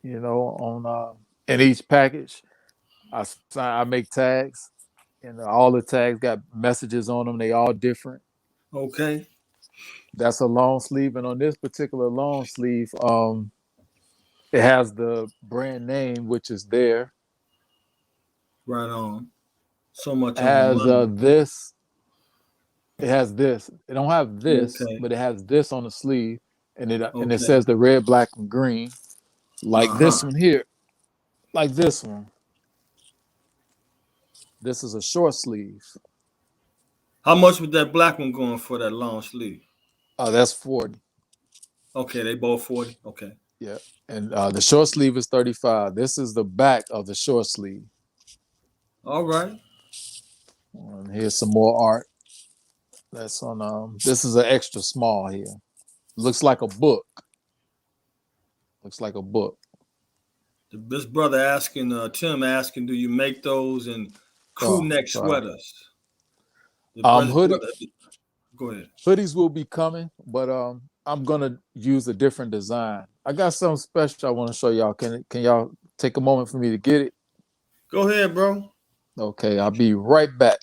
B: on in each package. I make tags, and all the tags got messages on them. They all different.
A: Okay.
B: That's a long sleeve, and on this particular long sleeve, it has the brand name, which is there.
A: Right on. So much on the
B: Has
A: money.
B: this. It has this. It don't have this,
A: Okay.
B: but it has this on the sleeve, and it
A: Okay.
B: says the red, black, and green, like
A: Uh-huh.
B: this one here, like this one. This is a short sleeve.
A: How much was that black one going for that long sleeve?
B: Oh, that's 40.
A: Okay, they both 40. Okay.
B: Yeah, and the short sleeve is 35. This is the back of the short sleeve.
A: All right.
B: And here's some more art. That's on. This is an extra small here. Looks like a book. Looks like a book.
A: This brother asking, Tim asking, do you make those in crew
B: Oh,
A: neck
B: sorry.
A: sweaters? The brother,
B: Hoodie
A: go ahead.
B: hoodies will be coming, but I'm gonna use a different design. I got something special I want to show y'all. Can y'all take a moment for me to get it?
A: Go ahead, bro.
B: Okay, I'll be right back.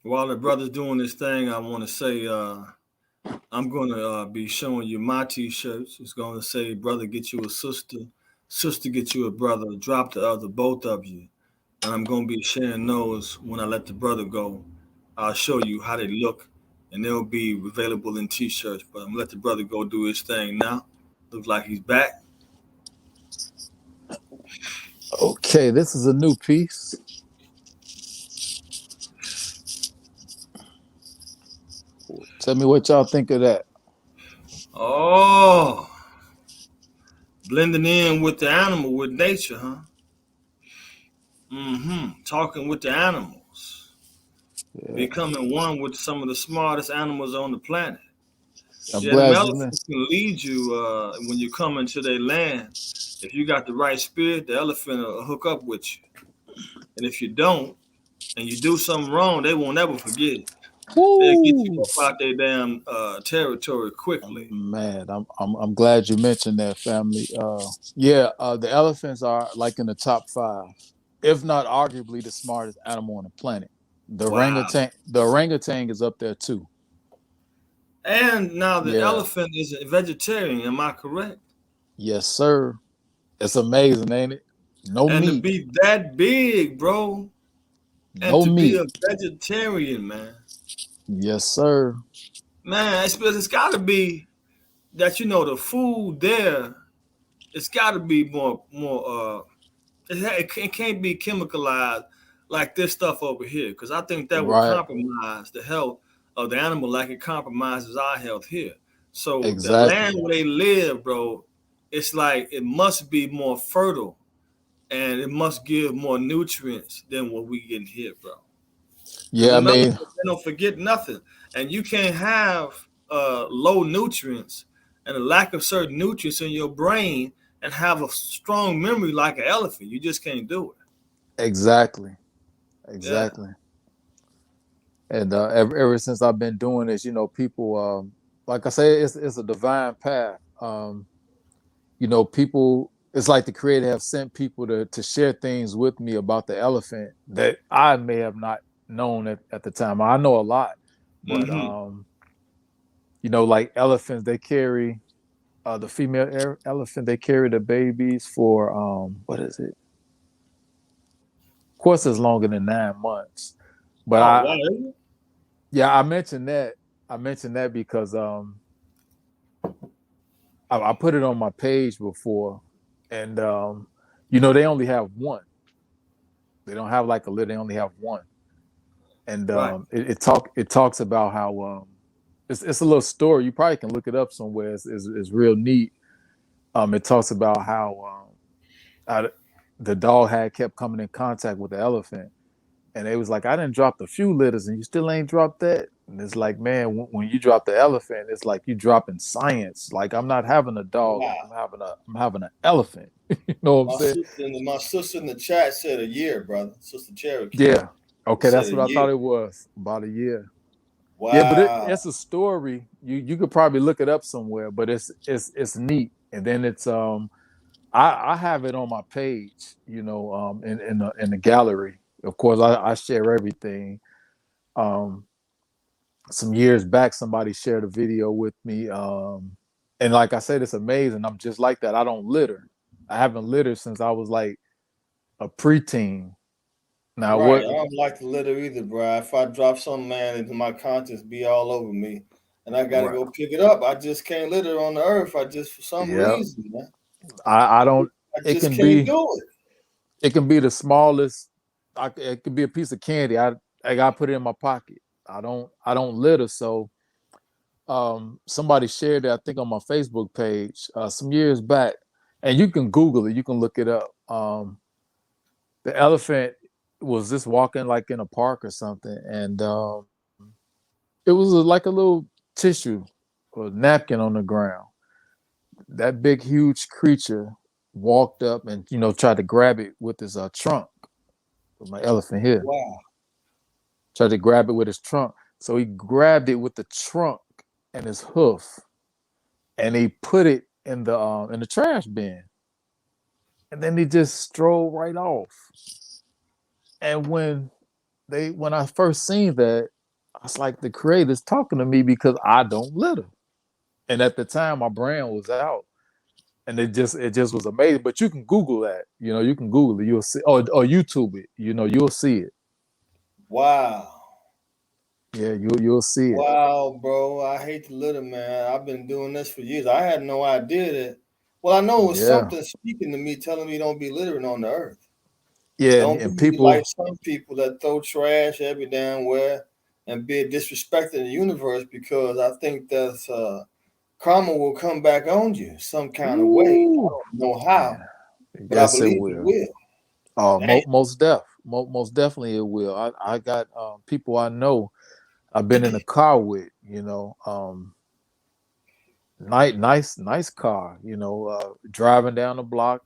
A: While the brother's doing this thing, I want to say I'm going to be showing you my T-shirts. It's going to say, "Brother, get you a sister. Sister, get you a brother. Drop the other, both of you." And I'm going to be sharing those when I let the brother go. I'll show you how they look, and they'll be available in T-shirts. But I'm gonna let the brother go do his thing now. Looks like he's back.
B: Okay, this is a new piece. Tell me what y'all think of that.
A: Oh, blending in with the animal, with nature, huh? Mm-hmm. Talking with the animals,
B: Yeah,
A: becoming one with some of the smartest animals on the planet.
B: I'm
A: Yeah, the
B: glad you
A: elephants
B: mentioned.
A: can lead you when you come into their land. If you got the right spirit, the elephant will hook up with you. And if you don't, and you do something wrong, they won't ever forget it. They'll get you
B: Woo!
A: up out their damn territory quickly.
B: Man, I'm glad you mentioned that, family. Yeah, the elephants are like in the top five, if not arguably the smartest animal on the planet.
A: Wow.
B: The orangutan is up there too.
A: And now the
B: Yeah,
A: elephant is a vegetarian, am I correct?
B: yes, sir. It's amazing, ain't it? No
A: And to
B: meat,
A: be that big, bro, and
B: no
A: to be
B: meat.
A: a vegetarian, man.
B: Yes, sir.
A: Man, it's got to be that the food there, it's got to be more it can't be chemicalized like this stuff over here, because I think that will
B: Right.
A: compromise the health of the animal like it compromises our health here. So the land
B: Exactly.
A: where they live, bro, it's like it must be more fertile and it must give more nutrients than what we get here, bro. Because
B: Yeah, I
A: remember,
B: mean,
A: they don't forget nothing, and you can't have low nutrients and a lack of certain nutrients in your brain and have a strong memory like an elephant. You just can't do it.
B: exactly.
A: Yeah.
B: Exactly. And ever since I've been doing this, people, like I say, it's a divine path. People, it's like the creator have sent people to share things with me about the elephant that I may have not known at the time. I know a lot, but
A: Mm-hmm.
B: like elephants, they carry the female elephant, they carry the babies for what is it? Of course, it's longer than 9 months. But
A: Oh wow.
B: yeah, I mentioned that. I mentioned that because I put it on my page before, and they only have one. They don't have like a litter. They only have one, and
A: Right.
B: it talks about how it's a little story. You probably can look it up somewhere. It's real neat. It talks about how the dog had kept coming in contact with the elephant, and it was like, I didn't drop a few litters, and you still ain't dropped that. And it's like, man, when you drop the elephant, it's like you dropping science. Like, I'm not having a dog,
A: Wow.
B: I'm having an elephant. You know what I'm saying?
A: My sister in the chat said a year, brother. Sister Cherokee
B: Yeah. Okay,
A: said
B: that's
A: a
B: what I
A: year.
B: thought it was. About a year. Yeah, but
A: Wow.
B: it's a story. You could probably look it up somewhere, but it's neat. And then it's I have it on my page, in the gallery. Of course, I share everything. Um, some years back, somebody shared a video with me, and like I said, it's amazing. I'm just like that. I don't litter. I haven't littered since I was like a preteen. Now
A: Right.
B: what?
A: I don't like to litter either, bro. If I drop some man into my conscience, be all over me, and I got to
B: Right.
A: go pick it up. I just can't litter on the earth. I just for some
B: Yeah.
A: reason, man,
B: I don't.
A: I
B: It
A: just
B: can
A: can't
B: be.
A: do it.
B: It can be the smallest. It could be a piece of candy. I got to put it in my pocket. I don't litter. So somebody shared it, I think, on my Facebook page some years back, and you can Google it. You can look it up. The elephant was just walking like in a park or something, and it was like a little tissue or napkin on the ground. That big, huge creature walked up and tried to grab it with his trunk. My elephant here
A: Wow.
B: tried to grab it with his trunk, so he grabbed it with the trunk and his hoof, and he put it in the trash bin, and then he just strolled right off. And when I first seen that, I was like, the creator's talking to me because I don't litter. And at the time, my brand was out, and it just was amazing. But you can Google that, you can Google it, you'll see, or YouTube it, you'll see it.
A: Wow.
B: Yeah, you'll see it.
A: Wow, bro. I hate to litter, man. I've been doing this for years. I had no idea that. Well, I know it was
B: Yeah,
A: something speaking to me, telling me don't be littering on the earth.
B: yeah,
A: Don't
B: and
A: be like
B: people,
A: some people that throw trash every damn where and be disrespecting the universe, because I think that's karma will come back on you some kind of way. I
B: ooh,
A: don't know how,
B: man,
A: but I
B: yes, it
A: believe it
B: will.
A: will. Damn.
B: Most definitely it will. I got people I know I've been in a car with, nice car, driving down the block,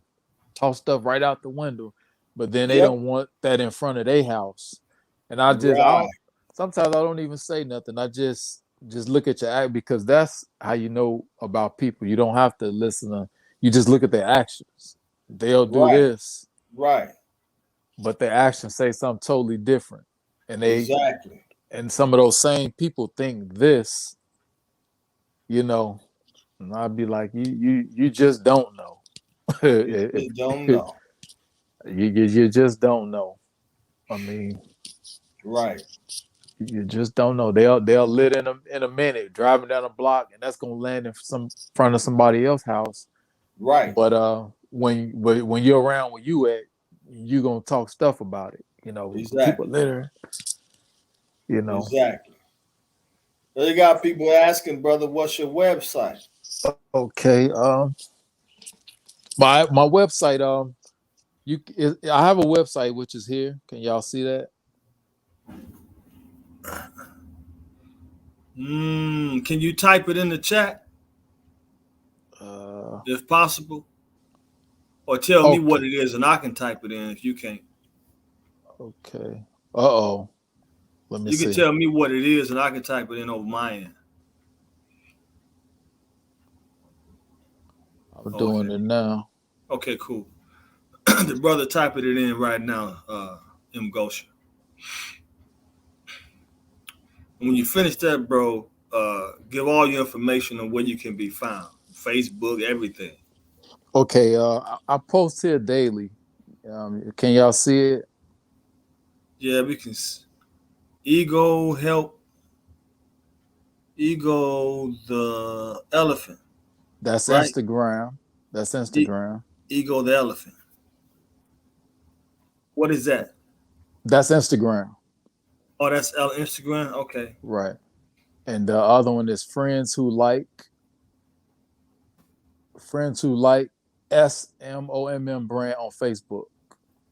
B: toss stuff right out the window, but then they
A: Yep.
B: don't want that in front of their house. And I
A: Right.
B: don't, sometimes I don't even say nothing. I just look at your act, because that's how you know about people. You don't have to listen to, you just look at their actions. They'll do
A: Right.
B: this,
A: Right.
B: but their actions say something totally different. And
A: Exactly.
B: some of those same people think this, you know, and I'd be like, you just don't know.
A: You
B: If
A: just don't know.
B: you just don't know. I mean,
A: Right.
B: You just don't know. They'll lit in a minute, driving down a block, and that's gonna land in some front of somebody else's house.
A: Right.
B: But when you're around where you at, you gonna talk stuff about it. You know, people
A: Exactly.
B: litter. You know.
A: Exactly. They got people asking, brother, what's your website?
B: Okay. My website. I have a website which is here. Can y'all see that?
A: Can you type it in the chat
B: Uh,
A: if possible? Or tell me what
B: okay.
A: it is and I can type it in if you can't.
B: Okay. Uh-oh. Let me
A: You can
B: see.
A: tell me what it is and I can type it in over my end.
B: I'm doing
A: Okay.
B: it now.
A: Okay, cool. The brother typing it in right now, M. Goshen. When you finish that, bro, give all your information on where you can be found. Facebook, everything.
B: Okay. I post here daily. Can y'all see it?
A: Yeah, we can. Ego help. Ego the elephant,
B: That's
A: right?
B: Instagram. That's
A: E-
B: Instagram.
A: Ego the elephant. What is that?
B: That's Instagram.
A: Oh, that's Instagram. Okay.
B: Right. And the other one is friends who like SMOMM brand on Facebook.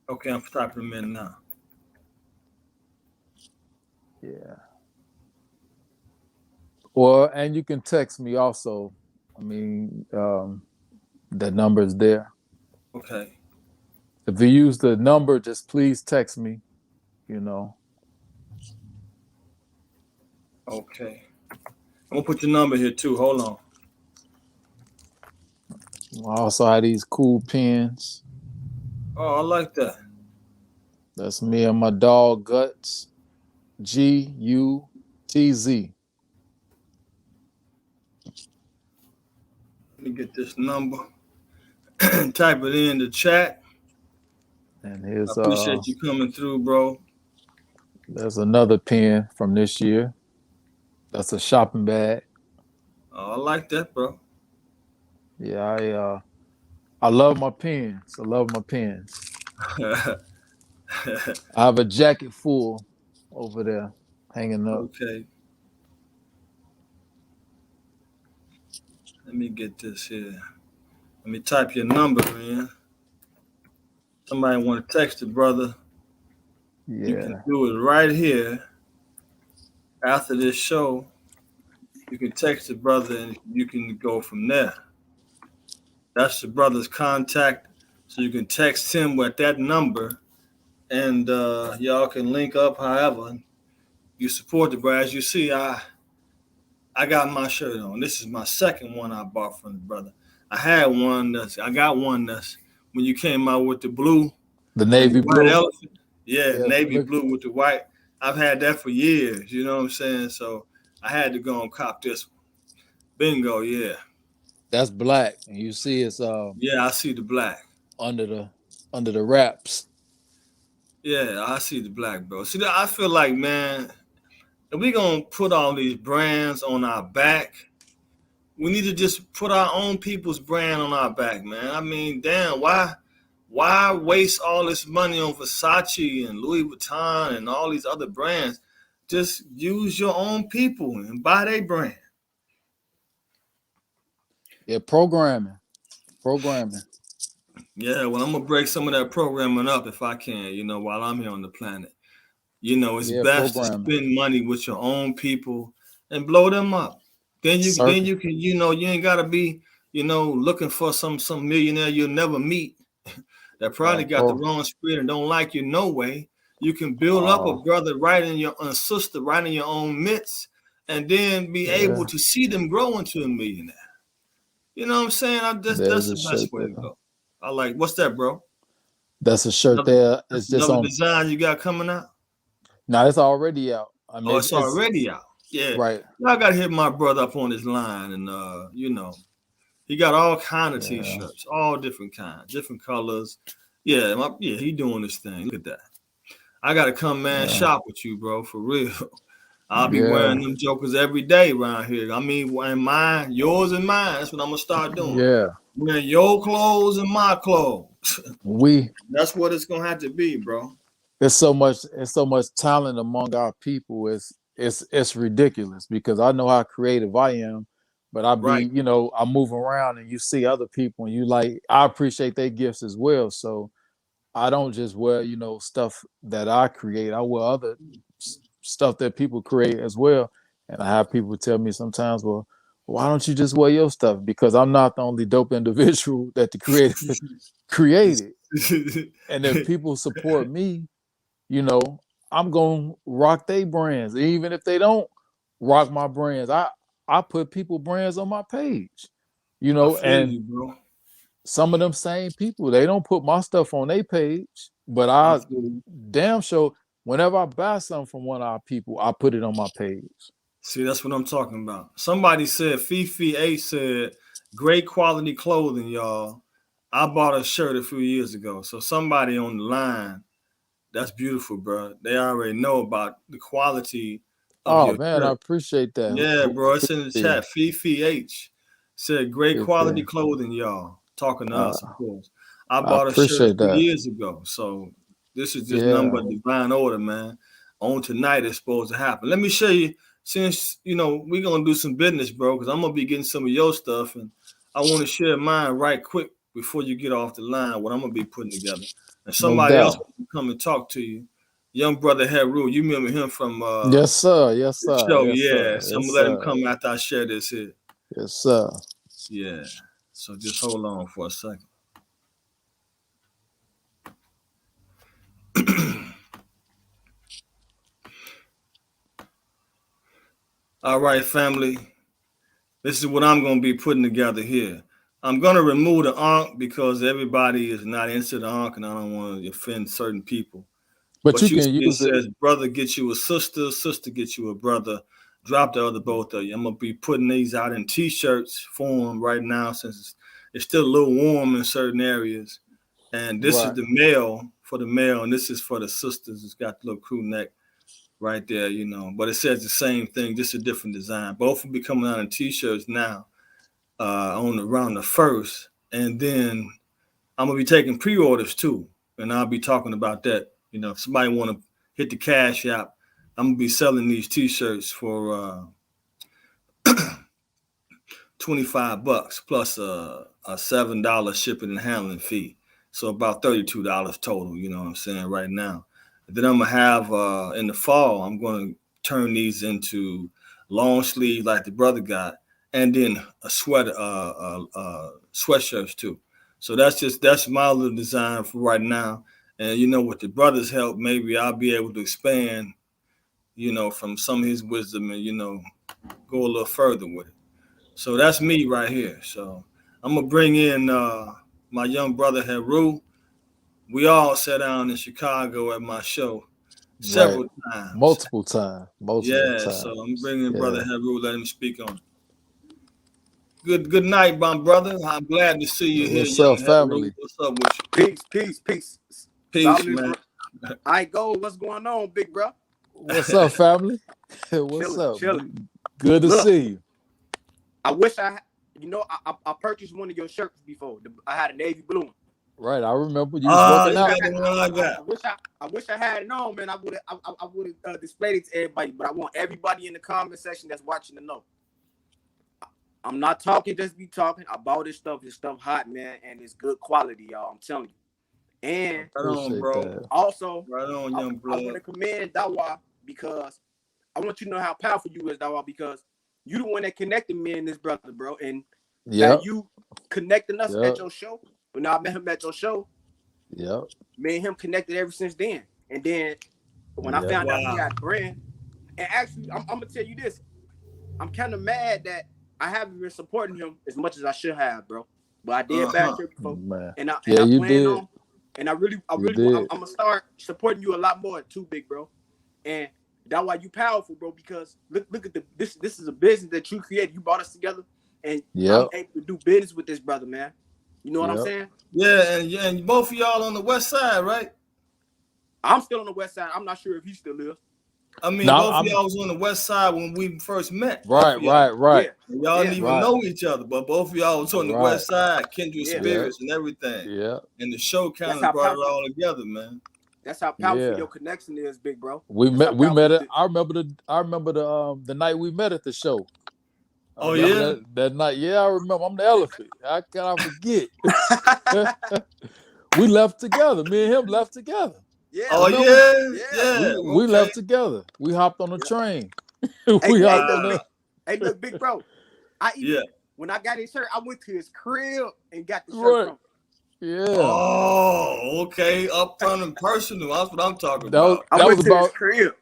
A: Okay, I'm typing them in now.
B: Yeah. Well, and you can text me also. I mean, the number is there.
A: Okay.
B: If you use the number, just please text me. You know.
A: Okay. I'm gonna put your number here too. Hold on.
B: I also have these cool pins.
A: Oh, I like that.
B: That's me and my dog Guts. GUTZ.
A: Let me get this number. Type it in the chat.
B: And
A: I
B: here's
A: appreciate you coming through, bro.
B: there's another pin from this year. That's a shopping bag.
A: Oh, I like that, bro.
B: Yeah, I love my pens. I love my pens. I have a jacket full over there hanging up.
A: Okay. Let me get this here. Let me type your number in. Somebody want to text the brother. You can
B: Yeah,
A: do it right here after this show. You can text the brother and you can go from there. That's the brother's contact. So you can text him with that number and y'all can link up however you support the brother. As you see, I got my shirt on. This is my second one I bought from the brother. I got one that's when you came out with the blue
B: the
A: and the
B: navy
A: white
B: blue.
A: elephant. Yeah,
B: Yeah,
A: navy
B: look,
A: blue with the white. I've had that for years, you know what I'm saying? So I had to go and cop this one. Bingo, yeah.
B: that's black, and you see it's
A: Yeah, I see the black.
B: under the wraps.
A: Yeah, I see the black, bro. See, I feel like, man, if we gonna put all these brands on our back, we need to just put our own people's brand on our back, man. I mean, damn, why waste all this money on Versace and Louis Vuitton and all these other brands? Just use your own people and buy their brand.
B: Yeah, programming.
A: Yeah, well, I'm gonna break some of that programming up if I can, while I'm here on the planet. It's
B: Yeah,
A: best to
B: programming.
A: spend money with your own people and blow them up. Then
B: Circle.
A: you can, you ain't gotta be, looking for some millionaire you'll never meet that probably got the
B: Pro.
A: wrong spirit and don't like you no way. You can build up a
B: Oh,
A: brother right in your sister right in your own midst, and then be able
B: yeah.
A: to see them grow into a millionaire. You know what I'm saying?
B: There's
A: That's
B: a
A: the best
B: shirt
A: way to
B: there.
A: go. I like. What's that, bro?
B: That's a shirt
A: Another
B: there.
A: that's
B: It's just
A: another
B: on.
A: design you got coming out.
B: Now it's already out. I
A: Oh,
B: mean,
A: it's
B: it's
A: already out. Yeah,
B: right.
A: y'all got to hit my brother up on his line, and he got all kind of
B: Yeah,
A: t-shirts, all different kinds, different colors. Yeah, he doing this thing. Look at that. I gotta come, man,
B: yeah.
A: shop with you, bro, for real. I'll be wearing
B: Yeah,
A: them jokers every day around here. I mean, wearing mine, yours and mine. That's what I'm gonna start doing.
B: yeah.
A: Wearing your clothes and my clothes.
B: We
A: That's what it's gonna have to be, bro.
B: it's so much talent among our people. It's ridiculous because I know how creative I am, but I be,
A: Right.
B: I move around and you see other people and you like I appreciate their gifts as well. So I don't just wear, stuff that I create. I wear other stuff that people create as well. And I have people tell me sometimes, well, why don't you just wear your stuff? Because I'm not the only dope individual that the creator created. And if people support me, you know, I'm gonna rock their brands. Even if they don't rock my brands, I put people brands on my page,
A: I feel
B: and
A: you, bro.
B: some of them same people, they don't put my stuff on their page, but
A: I
B: I
A: feel you.
B: damn sure whenever I buy something from one of our people, I put it on my page.
A: See, that's what I'm talking about. Somebody said, Fifi A said, great quality clothing, y'all. I bought a shirt a few years ago. So somebody on the line, that's beautiful, bro. They already know about the quality of
B: Oh
A: your
B: man, I
A: shirt.
B: appreciate that.
A: Yeah,
B: Who
A: bro. It's in the
B: Fifi?
A: chat. Fifi H said, great quality
B: Fifi.
A: clothing, y'all. Talking to us, of
B: Uh,
A: course. I
B: I
A: bought a shirt a
B: appreciate
A: few
B: that.
A: years ago. So this is just
B: Yeah,
A: number divine order, man. On tonight is supposed to happen. Let me show you, since we're gonna do some business, bro, because I'm gonna be getting some of your stuff and I want to share mine right quick before you get off the line, what I'm gonna be putting together. And
B: no
A: somebody else
B: doubt.
A: will come and talk to you. Young brother Heru, you remember him from
B: Yes, sir. Yes,
A: the
B: sir.
A: show,
B: Yes,
A: yeah.
B: sir.
A: So I'm
B: Yes,
A: gonna let him
B: sir.
A: come after I share this here.
B: Yes, sir.
A: Yeah. So just hold on for a second. All right, family. This is what I'm gonna be putting together here. I'm gonna remove the Ankh because everybody is not into the Ankh and I don't want to offend certain people.
B: But
A: But
B: you
A: you
B: can
A: see it
B: use it.
A: says brother get you a sister, sister get you a brother. Drop the other both of you. I'm gonna be putting these out in t-shirts form right now since it's still a little warm in certain areas. And this is
B: Right.
A: the male for the male, and this is for the sisters. It's got the little crew neck right there, But it says the same thing, just a different design. Both will be coming out in t-shirts now on around the first, and then I'm gonna be taking pre-orders too, and I'll be talking about that. If somebody want to hit the cash app, I'm gonna be selling these t-shirts for $25 plus a $7 shipping and handling fee. So about $32 total, you know what I'm saying, right now. And then I'm gonna have in the fall, I'm gonna turn these into long sleeve like the brother got, and then a sweatshirts too. So that's my little design for right now. And with the brother's help, maybe I'll be able to expand, from some of his wisdom and go a little further with it. So that's me right here. So I'm gonna bring in my young brother Heru. We all sat down in Chicago at my show
B: Right.
A: several times.
B: Multiple time. Multiple
A: Yeah, so
B: time.
A: I'm bringing brother
B: Yeah.
A: Heru. Let him speak on it. Good night, my brother. I'm glad to see you here,
B: What's
A: young
B: up,
A: Heru.
B: family?
A: What's up with you?
C: Peace, peace, peace.
A: Peace,
C: Solomon,
A: man.
C: bro. I go. What's going on, big bro?
B: What's up, family? What's
C: Chilling,
B: up?
C: chilling.
B: Good to
C: Look,
B: see you.
C: I wish I purchased one of your shirts before. I had a navy blue one.
B: Right. I remember you was
C: I
A: Oh,
B: working
C: wish
A: you
C: I
B: out.
A: got
C: had.
A: the one I got.
C: I wish I had it on, man. I would have displayed it to everybody. But I want everybody in the comment section that's watching to know. I'm not talking just be talking. I bought this stuff. This stuff hot, man, and it's good quality, y'all. I'm telling you.
B: I
C: And
A: Right on,
B: appreciate
A: bro.
B: that.
C: also,
A: Right on, young
C: I want
A: blood.
C: to commend Dawa because I want you to know how powerful you is, Dawa, because you the one that connected me and this brother, bro. And by
B: Yep.
C: you connecting us
B: Yep.
C: at your show, when I met him at your show,
B: Yep.
C: me and him connected ever since then. And then when I
B: Yep.
C: found out he
A: Wow.
C: had a brand, and actually, I'm gonna tell you this, I'm kind of mad that I haven't been supporting him as much as I should have, bro. But I did back
A: Uh-huh.
C: here before,
B: Man.
C: and
B: Yeah,
C: I
B: you
C: plan
B: did.
C: on, and I really,
B: You
C: I'm
B: did.
C: gonna start supporting you a lot more too, big bro. And that's why you powerful, bro. Because look at this is a business that you created. You brought us together, and I'm
B: Yep.
C: able to do business with this brother, man. You know what I'm
B: Yep.
C: saying?
A: Yeah, and both of y'all on the west side, right?
C: I'm still on the west side. I'm not sure if he still lives.
A: I mean,
B: Now
A: both of y'all was on the west side when we first met. Both
B: right,
A: of y'all.
B: right.
A: Y'all didn't even know each other, but both of y'all was on the
B: Right.
A: west side, kindred
C: Yeah.
A: spirits and everything.
B: Yeah.
A: And the show kind
C: That's
A: of
C: how
A: brought it
C: powerful.
A: all together, man.
C: That's how powerful
B: Yeah.
C: your connection is, big bro.
B: We
C: That's how
B: met. We
C: powerful
B: met
C: it
B: it.
C: is.
B: I remember the night we met at the show. I
A: Oh
B: remember
A: yeah.
B: that night. Yeah, I remember. I'm the elephant. How can I forget? We left together. Me and him left together.
C: Yeah,
A: Oh
B: Remember?
A: yeah.
C: yeah,
A: Yeah.
B: We
A: Okay.
B: left together. We hopped on the
C: yeah.
B: train.
C: Hey,
B: We
C: hey,
B: hopped
C: look,
B: on
A: Wow.
C: big.
B: the.
C: Hey, look, big bro. I even
A: Yeah.
C: when I got his shirt, I went to his crib and got the shirt
B: Right.
C: from him.
B: Yeah.
A: Oh, okay. Upfront and personal. That's what I'm talking
B: That was
A: about.
C: I
B: that
C: went
B: was
C: to his
B: about
C: crib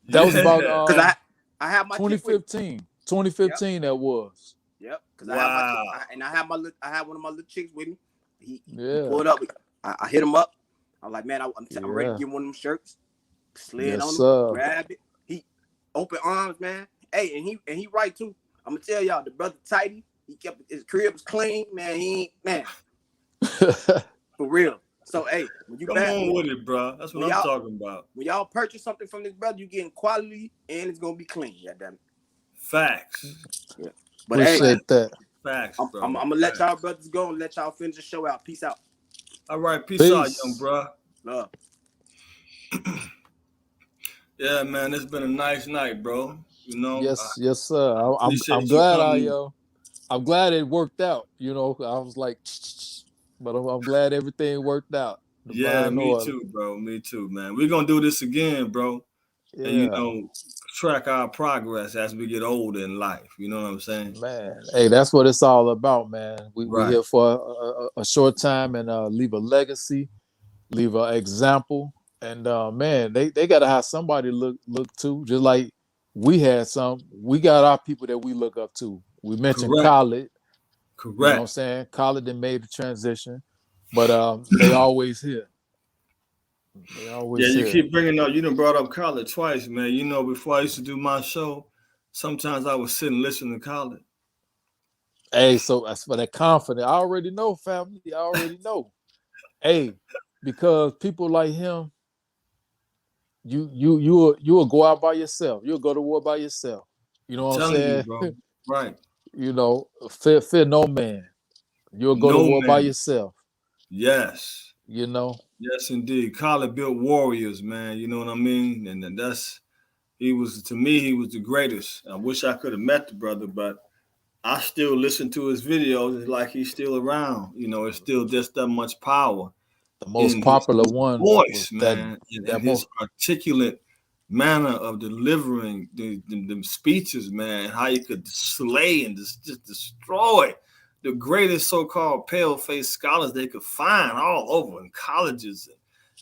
B: that was about
A: Yeah.
C: because I had my chick with me.
B: 2015.
C: Yep,
B: 2015 that was.
C: yep. Because I had my chick,
A: Wow.
C: I had one of my little chicks with me. He
B: Yeah.
C: pulled up. I hit him up. I'm like, man, I'm ready to
B: Yeah.
C: give him one of them shirts. Slid
B: Yes,
C: on him,
B: sir.
C: grabbed it. He open arms, man. Hey, and he right too. I'm gonna tell y'all, the brother tighty. He kept his crib was clean, man. He ain't man for real. So hey, when you
A: Come
C: back,
A: on with it, bro. That's what
C: when
A: I'm
C: y'all
A: talking about.
C: when y'all purchase something from this brother, you getting quality and it's gonna be clean. Yeah, damn it.
A: Facts.
C: Yeah. But hey,
B: Appreciate that.
A: Facts,
C: I'm
A: bro.
C: gonna let
A: Facts.
C: y'all brothers go and let y'all finish the show out. Peace out.
A: All right. Peace out, young
B: Peace.
A: bro.
C: Love.
A: Yeah, man. It's been a nice night, bro. You know,
B: Yes, yes, sir.
A: I
B: I'm
A: appreciate you
B: glad
A: coming.
B: I'm glad it worked out. You know, I was like, but I'm glad everything worked out.
A: Yeah,
B: Divine
A: me
B: order.
A: too, bro. Me too, man. We're gonna do this again, bro. And
B: Yeah,
A: track our progress as we get older in life. You know what I'm saying?
B: man. Hey, that's what it's all about, man. We
A: Right.
B: here for a short time and leave a legacy, leave an example, and man, they gotta have somebody look to, just like we had some. We got our people that we look up to. We mentioned
A: Correct.
B: Khaled. You know what I'm
A: Correct.
B: saying? Khaled then made the transition, but they always here. They
A: Yeah,
B: always
A: you
B: here.
A: keep bringing up. You done brought up Khaled twice, man. You know, before I used to do my show, sometimes I would sit and listen to Khaled.
B: Hey, so that's for that confidence. I already know, family. I already know. Hey, because people like him, you'll go out by yourself. You'll go to war by yourself. You know
A: I'm
B: what I'm
A: telling you,
B: saying?
A: bro. Right.
B: You know, fear no man. You'll go to
A: No
B: war by
A: man.
B: yourself.
A: Yes.
B: You know.
A: Yes, indeed. Khaled built warriors, man. You know what I mean? And then he was, to me, he was the greatest. I wish I could have met the brother, but I still listen to his videos. It's like he's still around. You know, it's still just that much power
B: The most
A: in his
B: popular one
A: voice,
B: was that
A: man, and
B: that
A: his
B: most
A: articulate manner of delivering the speeches, man, how he could slay and just destroy the greatest so-called pale-faced scholars they could find all over in colleges.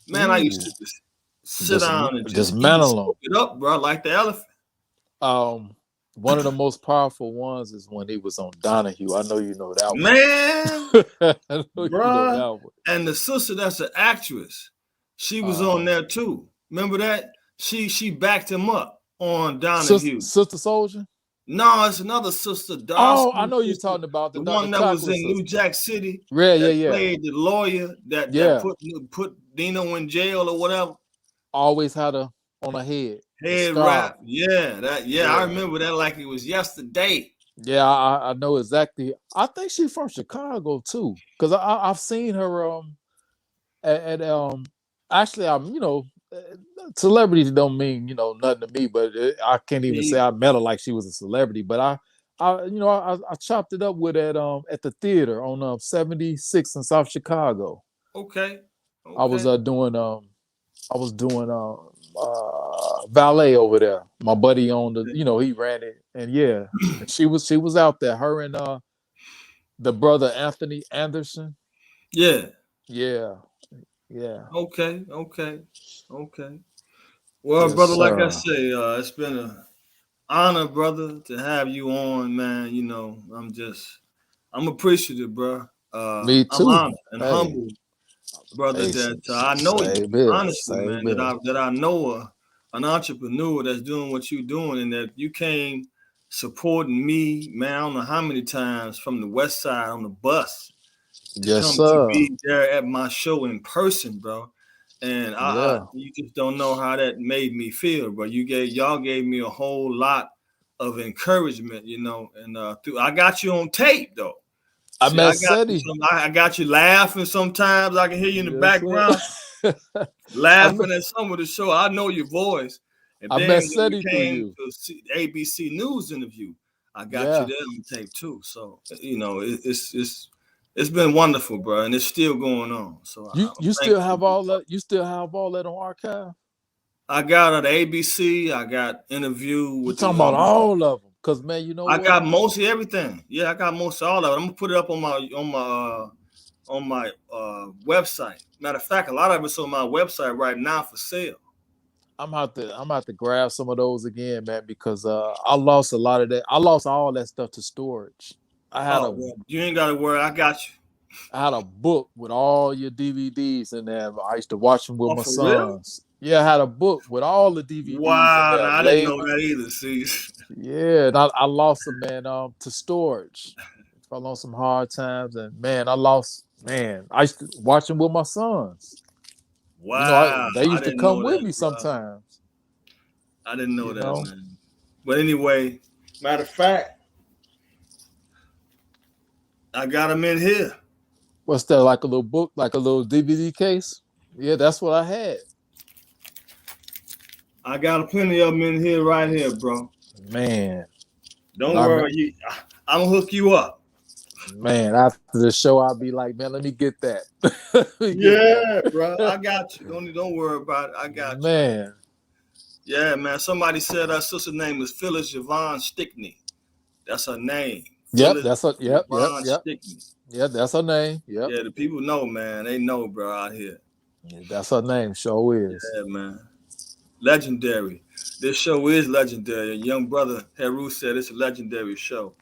A: Man, I used
B: ooh,
A: to just sit down and just eat,
B: dismantle them.
A: soak it up, bro, like the elephant.
B: Um, one of the most powerful ones is when he was on Donahue. I know you know that
A: Man,
B: one. I know you know
A: bruh.
B: that one.
A: And the sister that's an actress, she was on
B: Um,
A: there too. Remember that? She backed him up on Donahue.
B: Sister Soldier.
A: No, it's another sister,
B: Oh, I
A: Dawson
B: know you're
A: sister,
B: talking about
A: the
B: the
A: one that was
B: chocolate
A: in New
B: sister.
A: Jack City
B: Yeah,
A: that
B: yeah.
A: played the lawyer that
B: Yeah.
A: put Dino in jail or whatever.
B: Always had a on her head, the
A: Head
B: scarf.
A: wrap. Yeah, I
B: Yeah.
A: remember that like it was yesterday.
B: Yeah, I know exactly. I think she's from Chicago too, because I've seen her at actually I'm celebrities don't mean nothing to me, but I can't even say
A: Me,
B: I met her like she was a celebrity, but I chopped it up with at the theater on 76 in South Chicago.
A: okay.
B: I was
A: Okay.
B: doing valet over there. My buddy owned he ran it, and yeah, and she was out there. Her and the brother Anthony Anderson.
A: Yeah.
B: Yeah, yeah,
A: Okay. Okay. Okay. Well,
B: yes,
A: brother, like I
B: sir.
A: say, it's been an honor, brother, to have you on, man. I'm appreciative, bro.
B: Me
A: I'm
B: too.
A: honored and
B: Hey,
A: humble, brother,
B: hey,
A: that I know you,
B: same here,
A: honestly,
B: same
A: man,
B: here.
A: that I know an entrepreneur that's doing what you're doing, and that you came supporting me, man. I don't know how many times from the west side on the bus to
B: Yes,
A: come to
B: sir.
A: be there at my show in person, bro. And
B: Yeah.
A: you just don't know how that made me feel, bro. Y'all gave me a whole lot of encouragement, you know. And I got you on tape though.
B: I
A: See,
B: met Seti.
A: I got you laughing sometimes. I can hear you in the
B: Yes, sir.
A: background
B: I met,
A: laughing at some of the show. I know your voice. And
B: I
A: then
B: met
A: when we
B: Seti through
A: came
B: you.
A: to ABC News interview, I got you
B: Yeah.
A: there on tape too. So you know, it's been wonderful, bro, and it's still going on. So I'm
B: You still
A: thankful to
B: have
A: be
B: all
A: part.
B: that? You still have all that on archive?
A: I got at ABC. I got interview
B: You
A: with
B: talking
A: the.
B: about all of them? Cause man, you know
A: I
B: what?
A: got mostly everything. Yeah, I got most of all of it. I'm gonna put it up on my website. Matter of fact, a lot of it's on my website right now for sale.
B: I'm out to grab some of those again, man, because I lost a lot of that. I lost all that stuff to storage. I had
A: Oh
B: a
A: well, you ain't gotta worry. I got you.
B: I had a book with all your DVDs in there. I used to watch them with
A: Oh,
B: my
A: for real?
B: sons. Yeah, I had a book with all the DVDs in
A: Wow,
B: there
A: now I didn't know
B: labeled.
A: that either. See,
B: Yeah, and I lost them, man, to storage. Fell on some hard times, and man, I lost. Man, I used to watch them with my sons. You know,
A: wow,
B: they
A: I
B: used to
A: didn't
B: come
A: know
B: with
A: that,
B: me
A: bro.
B: sometimes.
A: I didn't know
B: You
A: that,
B: know,
A: man. But anyway, matter of fact, I got them in here.
B: what's that? Like a little book, like a little DVD case. Yeah, that's what I had.
A: I got plenty of them in here, right here, bro.
B: Man,
A: Don't
B: I mean,
A: worry, I'm gonna hook you up.
B: man, after the show, I'll be like, man, let me get that. Let me get
A: Yeah,
B: that.
A: bro, I got you. Don't worry about it. I got you.
B: Man,
A: Yeah, man. Somebody said her sister's name is Phyllis Yvonne Stickney. That's her name,
B: yep,
A: Phyllis
B: that's a
A: Yvonne Stickney.
B: yep, that's her name. Yep,
A: Yeah, the people know, man. They know, bro, out here.
B: yeah, that's her name. Sure is.
A: Yeah, man. Legendary. This show is legendary. A young brother Heru said it's a legendary show,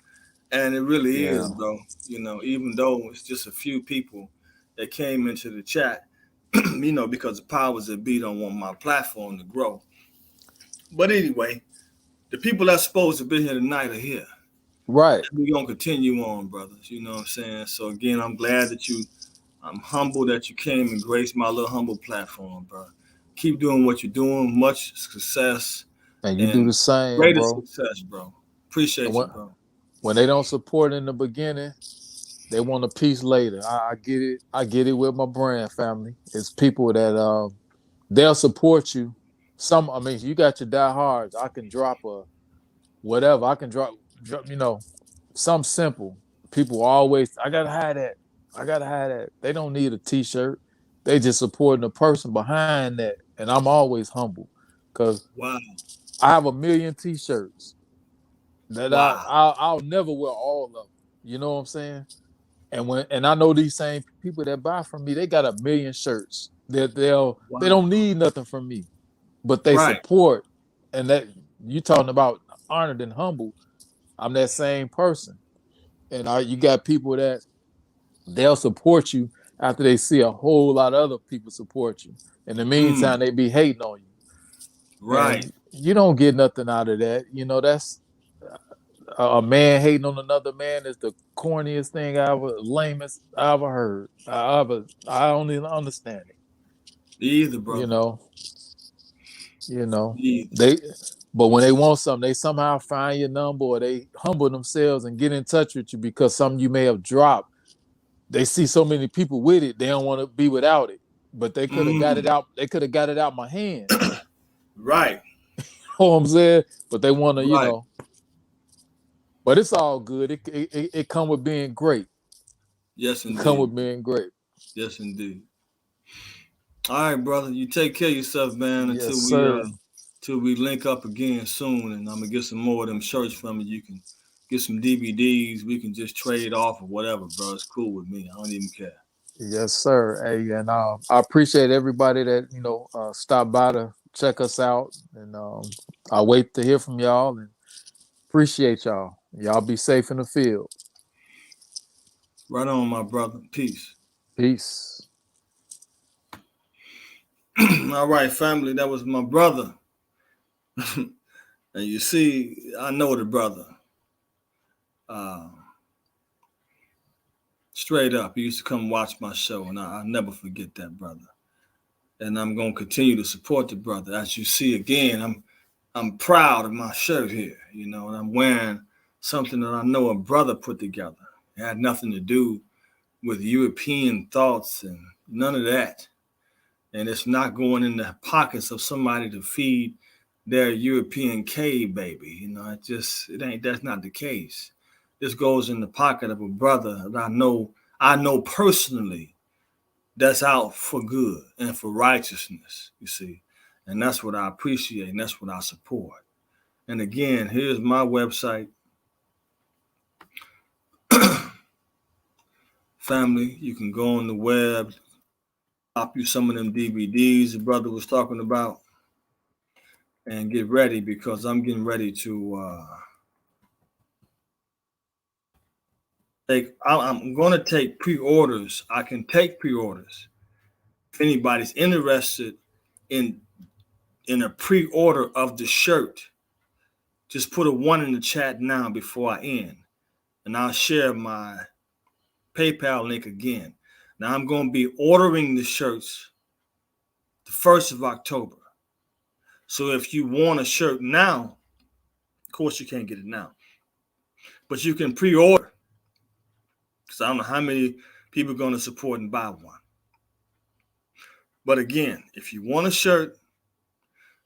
A: and it really is,
B: Yeah,
A: bro. You know, even though it's just a few people that came into the chat, you know, because the powers that be don't want my platform to grow. But anyway, the people that's supposed to be here tonight are here.
B: right.
A: We're gonna continue on, brothers. You know what I'm saying? So again, I'm humble that you came and graced my little humble platform, bro. Keep doing what you're doing. Much success
B: And you do
A: and
B: the same,
A: greater
B: bro.
A: success, bro.
B: And
A: Appreciate you, bro.
B: when they don't support in the beginning, they want a piece later. I get it. I get it with my brand family. It's people that they'll support you. Some, I mean, you got your diehards. I can drop a whatever. I can drop, some simple. People always, I gotta have that. I gotta have that. They don't need a t-shirt. They just supporting the person behind that. And I'm always humble because
A: Wow.
B: I have a million t-shirts that
A: Wow.
B: I'll never wear all of them. You know what I'm saying? And I know these same people that buy from me, they got a million shirts that they
A: Wow.
B: don't need nothing from me, but they
A: Right.
B: support. And that you talking about honored and humble. I'm that same person. And you got people that they'll support you after they see a whole lot of other people support you. In the
A: Mm.
B: meantime, they be hating on you.
A: Right.
B: And you don't get nothing out of that. You know, that's a man hating on another man is the corniest thing lamest I ever heard. I don't even understand it.
A: Either,
B: You
A: brother.
B: know, you know
A: Either.
B: they, but when they want something, they somehow find your number or they humble themselves and get in touch with you because something you may have dropped. They see so many people with it, they don't want to be without it. But they could have got it
A: Mm.
B: out. They could have got it out my hands.
A: Right.
B: You know what I'm saying? But they want to,
A: Right.
B: But it's all good. It come with being great.
A: Yes,
B: It come
A: indeed.
B: with being great.
A: Yes, indeed. All right, brother. You take care of yourself, man.
B: Yes, sir.
A: Until we link up again soon, and I'm gonna get some more of them shirts from you. You can get some DVDs. We can just trade off or whatever, bro. It's cool with me. I don't even care.
B: Yes, sir. Hey, and I appreciate everybody that stopped by to check us out, and I wait to hear from y'all and appreciate y'all. Y'all be safe in the field.
A: Right on, my brother. Peace.
B: Peace.
A: All right, family. That was my brother. And you see, I know the brother. Uh, Straight up, he used to come watch my show, and I never forget that brother. and I'm gonna continue to support the brother. As you see again, I'm proud of my shirt here, and I'm wearing something that I know a brother put together. It had nothing to do with European thoughts and none of that. And it's not going in the pockets of somebody to feed their European cave baby. That's not the case. This goes in the pocket of a brother that I know personally that's out for good and for righteousness, you see. And that's what I appreciate and that's what I support. And again, here's my website. Family, you can go on the web, pop you some of them DVDs the brother was talking about, and get ready because I'm getting ready to I'm going to take pre-orders. I can take pre-orders. If anybody's interested in a pre-order of the shirt, just put a 1 in the chat now before I end, and I'll share my PayPal link again. Now I'm going to be ordering the shirts the 1st of October. So if you want a shirt now, of course you can't get it now, but you can pre-order because I don't know how many people are going to support and buy one. But again, if you want a shirt,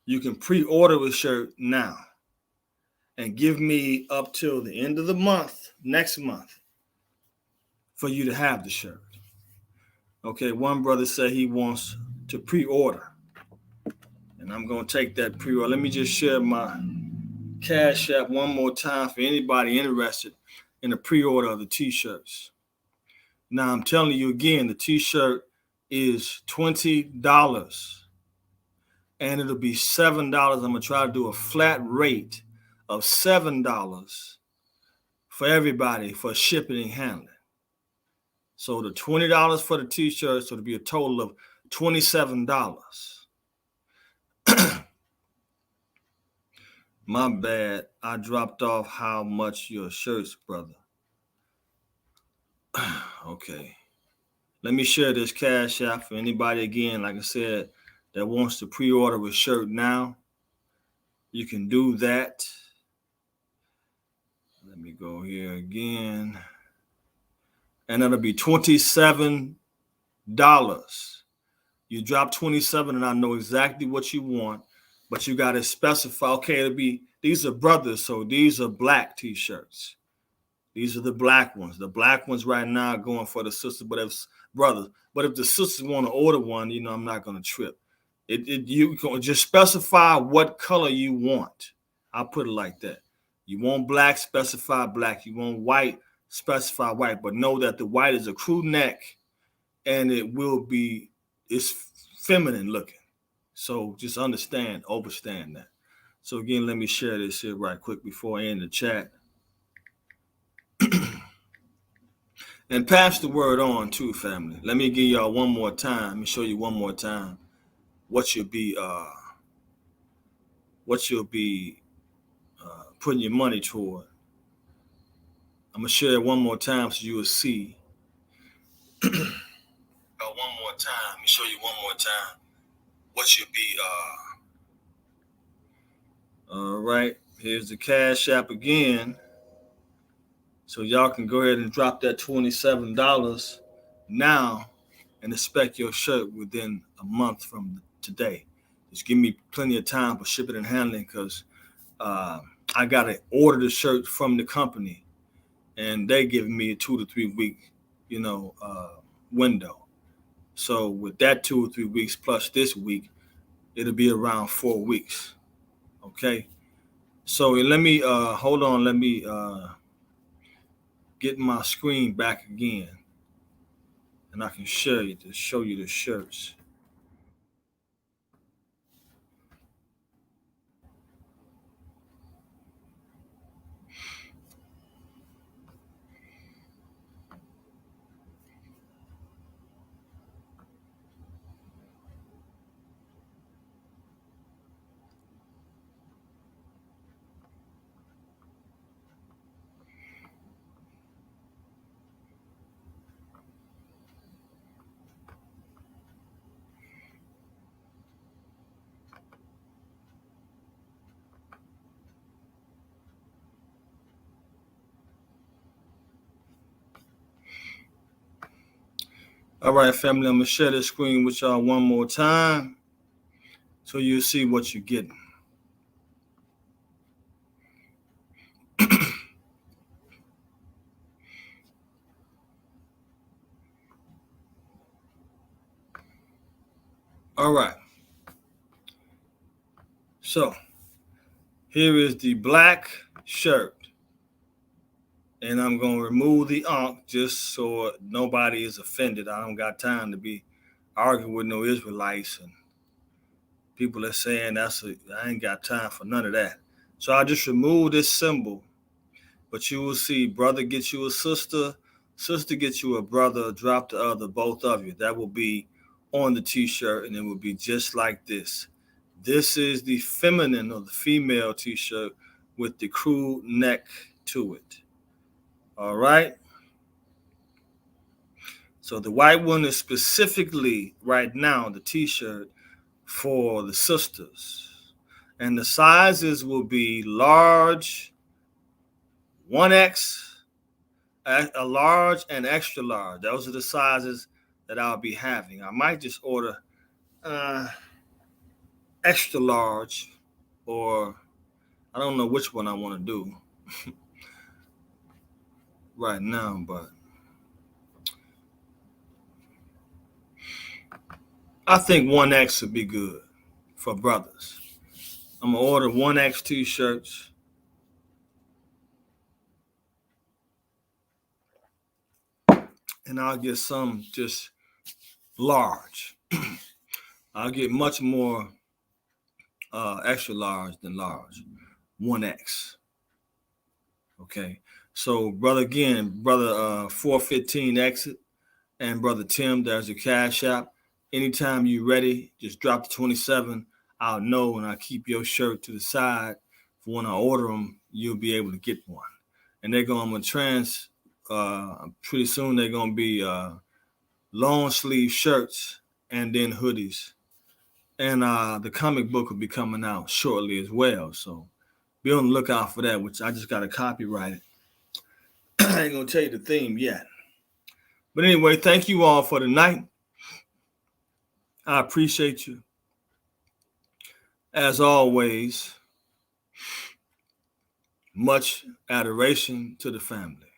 A: you can pre-order a shirt now and give me up till the end of the month, next month, for you to have the shirt. Okay, one brother said he wants to pre-order, and I'm going to take that pre-order. Let me just share my Cash App one more time for anybody interested in a pre-order of the t-shirts. Now, I'm telling you again, the t-shirt is $20. And it'll be $7. I'm going to try to do a flat rate of $7 for everybody for shipping and handling. So the $20 for the t-shirts, so it'll be a total of $27. My bad. I dropped off how much your shirts, brother. Okay. Let me share this Cash App for anybody, again, like I said, that wants to pre-order a shirt now. You can do that. Let me go here again. And that'll be $27. You drop 27 and I know exactly what you want, but you got to specify, okay, these are brothers, so these are black t-shirts. These are the black ones. The black ones right now are going for the sisters, but if brothers. But if the sisters want to order one, I'm not going to trip. You can just specify what color you want. I'll put it like that. You want black, specify black. You want white, specify white. But know that the white is a crew neck, and it's feminine looking. So just overstand that. So again, let me share this here right quick before I end the chat. And pass the word on too, family. Let me give y'all one more time. Let me show you one more time what you'll be putting your money toward. I'm gonna share it one more time so you will see. One more time. Let me show you one more time what you'll be. All right. Here's the Cash App again. So y'all can go ahead and drop that $27 now and expect your shirt within a month from today. Just give me plenty of time for shipping and handling because I got to order the shirt from the company and they give me a 2 to 3 week, window. So with that 2 or 3 weeks plus this week, it'll be around 4 weeks. Okay. So let me hold on. Let me get my screen back again, and I can show you the shirts. All right, family, I'm going to share this screen with y'all one more time so you'll see what you're getting. All right. So here is the black shirt. And I'm going to remove the ankh just so nobody is offended. I don't got time to be arguing with no Israelites and people that saying I ain't got time for none of that. So I just remove this symbol. But you will see brother get you a sister, sister get you a brother, drop the other, both of you. That will be on the t-shirt, and it will be just like this. This is the feminine or the female t-shirt with the crew neck to it. All right. So the white one is specifically right now the t-shirt for the sisters. And the sizes will be large, 1X, a large, and extra large. Those are the sizes that I'll be having. I might just order extra large, or I don't know which one I want to do right now, but I think 1X would be good for brothers. I'm going to order 1X t-shirts. And I'll get some just large. I'll get much more extra large than large. 1X. Okay. So, brother 415 exit, and brother Tim, there's your cash app. Anytime you're ready, just drop the 27. I'll know, and I'll keep your shirt to the side. For when I order them, you'll be able to get one. And I'm going to pretty soon they're going to be long sleeve shirts and then hoodies. And the comic book will be coming out shortly as well. So be on the lookout for that, which I just got to copyright it. I ain't going to tell you the theme yet. But anyway, thank you all for tonight. I appreciate you. As always, much adoration to the family.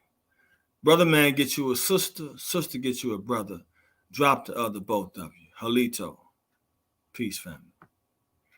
A: Brother man get you a sister, sister get you a brother. Drop the other, both of you. Halito. Peace, family.